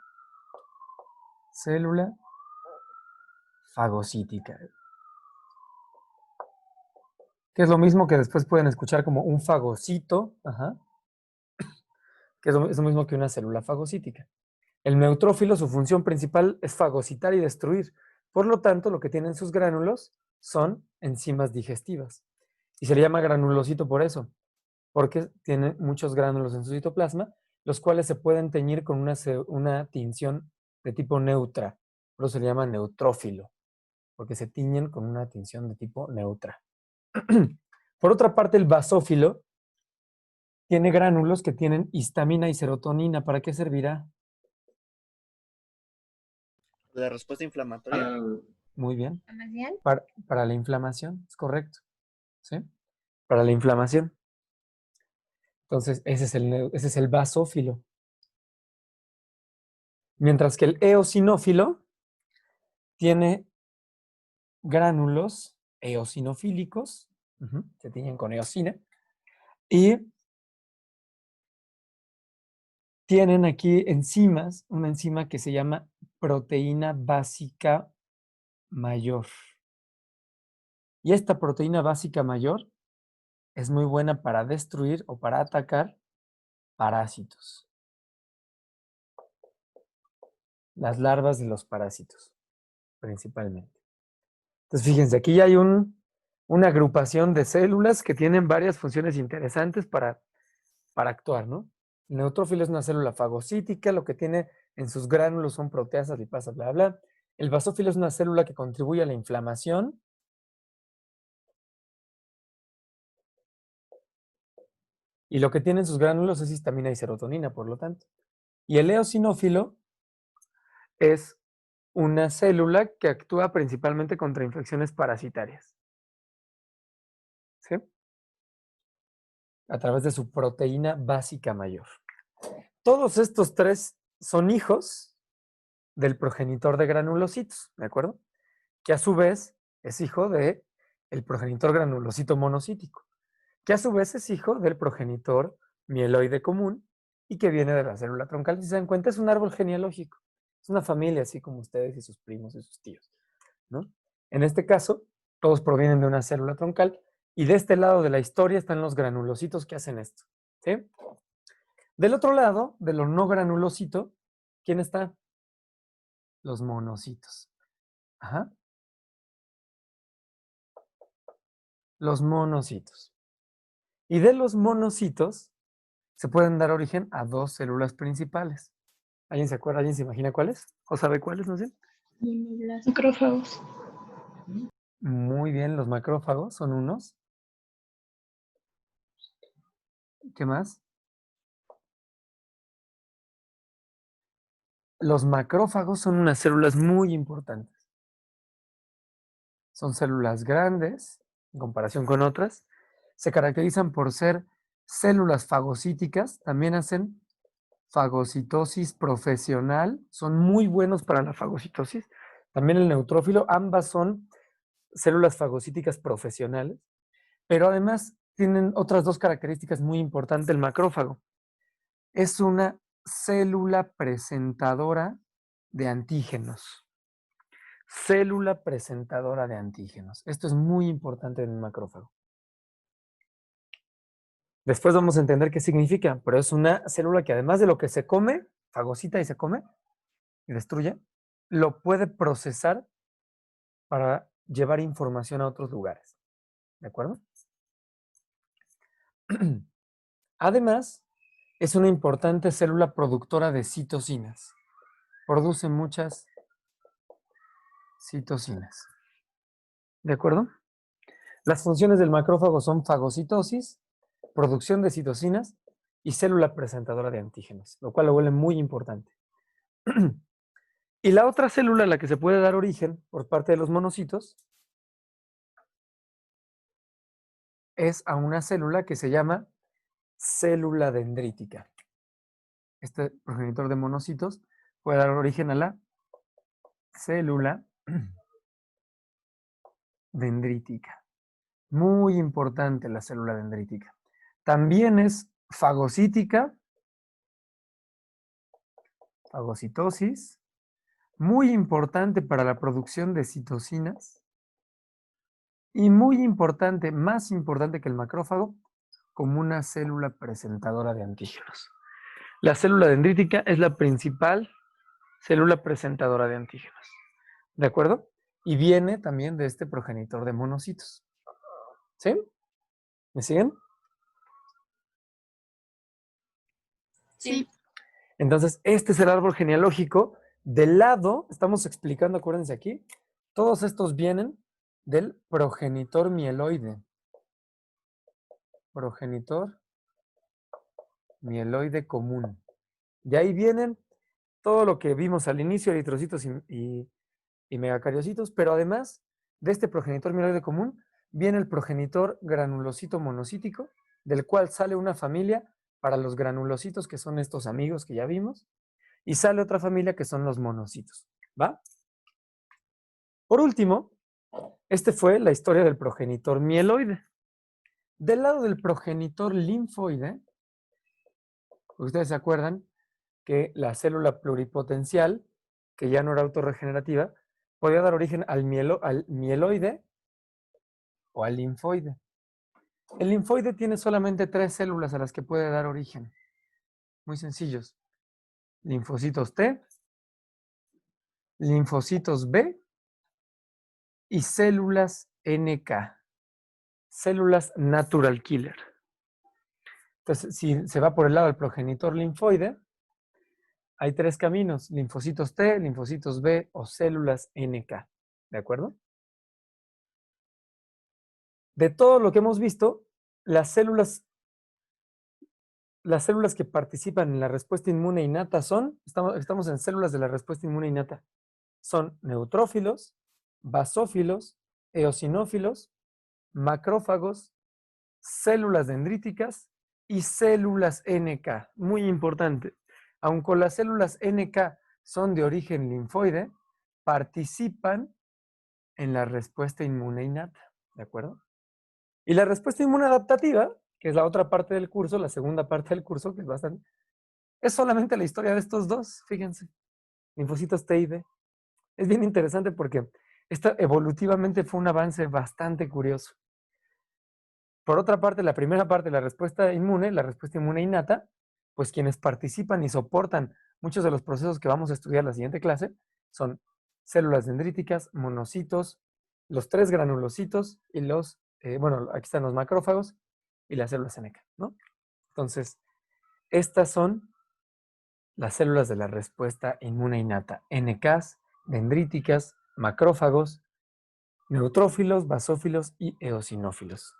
fagocítica. Que es lo mismo que después pueden escuchar como un fagocito, ajá, que es lo mismo que una célula fagocítica. El neutrófilo, su función principal es fagocitar y destruir. Por lo tanto, lo que tienen sus gránulos son enzimas digestivas. Y se le llama granulocito por eso, porque tiene muchos gránulos en su citoplasma, los cuales se pueden teñir con una tinción de tipo neutra. Por eso se le llama neutrófilo, porque se tiñen con una tinción de tipo neutra. Por otra parte, el basófilo tiene gránulos que tienen histamina y serotonina. ¿Para qué servirá? La respuesta inflamatoria. Muy bien. ¿Inflamación? Para la inflamación, es correcto. ¿Sí? Para la inflamación. Entonces, ese es el basófilo. Mientras que el eosinófilo tiene gránulos eosinofílicos, se tiñen con eosina, y tienen aquí enzimas, una enzima que se llama proteína básica mayor. Y esta proteína básica mayor es muy buena para destruir o para atacar parásitos. Las larvas de los parásitos, principalmente. Entonces, fíjense, aquí ya hay una agrupación de células que tienen varias funciones interesantes para actuar, ¿no? El neutrófilo es una célula fagocítica, lo que tiene en sus gránulos son proteasas, lipasas, bla, bla. El basófilo es una célula que contribuye a la inflamación. Y lo que tiene en sus gránulos es histamina y serotonina, por lo tanto. Y el eosinófilo es una célula que actúa principalmente contra infecciones parasitarias. ¿Sí? A través de su proteína básica mayor. Todos estos tres son hijos del progenitor de granulocitos, ¿de acuerdo? Que a su vez es hijo del progenitor granulocito monocítico, que a su vez es hijo del progenitor mieloide común y que viene de la célula troncal. Si se dan cuenta, es un árbol genealógico. Es una familia, así como ustedes y sus primos y sus tíos, ¿no? En este caso, todos provienen de una célula troncal y de este lado de la historia están los granulocitos que hacen esto, ¿sí? Del otro lado, de lo no granulocito, ¿quién está? Los monocitos. Ajá. Los monocitos. Y de los monocitos se pueden dar origen a dos células principales. ¿Alguien se acuerda? ¿Alguien se imagina cuáles? ¿O sabe cuáles? No sé. Macrófagos. Muy bien, los macrófagos son unos. ¿Qué más? Los macrófagos son unas células muy importantes. Son células grandes en comparación con otras. Se caracterizan por ser células fagocíticas. También hacen fagocitosis profesional. Son muy buenos para la fagocitosis. También el neutrófilo. Ambas son células fagocíticas profesionales. Pero además tienen otras dos características muy importantes. El macrófago es una célula presentadora de antígenos. Célula presentadora de antígenos. Esto es muy importante en un macrófago. Después vamos a entender qué significa, pero es una célula que además de lo que se come, fagocita y se come y destruye, lo puede procesar para llevar información a otros lugares. ¿De acuerdo? Además, es una importante célula productora de citocinas. Produce muchas citocinas. ¿De acuerdo? Las funciones del macrófago son fagocitosis, producción de citocinas y célula presentadora de antígenos, lo cual lo vuelve muy importante. Y la otra célula a la que se puede dar origen por parte de los monocitos es a una célula que se llama célula dendrítica. Este progenitor de monocitos puede dar origen a la célula dendrítica. Muy importante la célula dendrítica. También es fagocítica, fagocitosis, muy importante para la producción de citocinas y muy importante, más importante que el macrófago, como una célula presentadora de antígenos. La célula dendrítica es la principal célula presentadora de antígenos. ¿De acuerdo? Y viene también de este progenitor de monocitos. ¿Sí? ¿Me siguen? Sí. Entonces, este es el árbol genealógico. Del lado, estamos explicando, acuérdense aquí, todos estos vienen del progenitor mieloide. Progenitor mieloide común. De ahí vienen todo lo que vimos al inicio, eritrocitos y megacariocitos, pero además de este progenitor mieloide común, viene el progenitor granulocito monocítico, del cual sale una familia para los granulocitos, que son estos amigos que ya vimos, y sale otra familia que son los monocitos, ¿va? Por último, este fue la historia del progenitor mieloide. Del lado del progenitor linfoide, ustedes se acuerdan que la célula pluripotencial, que ya no era autorregenerativa, podía dar origen al mieloide o al linfoide. El linfoide tiene solamente 3 células a las que puede dar origen. Muy sencillos. Linfocitos T, linfocitos B y células NK. Células natural killer. Entonces, si se va por el lado del progenitor linfoide, hay 3 caminos: linfocitos T, linfocitos B o células NK. ¿De acuerdo? De todo lo que hemos visto, las células que participan en la respuesta inmune innata estamos en células de la respuesta inmune innata, son neutrófilos, basófilos, eosinófilos, macrófagos, células dendríticas y células NK. Muy importante. Aunque las células NK son de origen linfoide, participan en la respuesta inmune innata. ¿De acuerdo? Y la respuesta inmune adaptativa, que es la otra parte del curso, la segunda parte del curso, que es solamente la historia de estos dos, fíjense. Linfocitos T y B. Es bien interesante porque esta evolutivamente fue un avance bastante curioso. Por otra parte, la primera parte, la respuesta inmune innata, pues quienes participan y soportan muchos de los procesos que vamos a estudiar en la siguiente clase son células dendríticas, monocitos, los 3 granulocitos y aquí están los macrófagos y las células NK, ¿no? Entonces, estas son las células de la respuesta inmune innata: NKs, dendríticas, macrófagos, neutrófilos, basófilos y eosinófilos.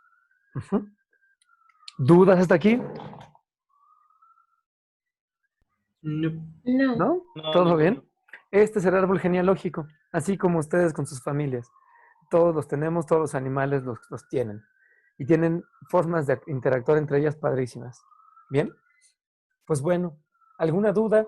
¿Dudas hasta aquí? No. No. ¿No? No, ¿Todo ninguno. bien? Este es el árbol genealógico, así como ustedes con sus familias. Todos los tenemos, todos los animales los tienen. Y tienen formas de interactuar entre ellas padrísimas. ¿Bien? Pues bueno, ¿alguna duda?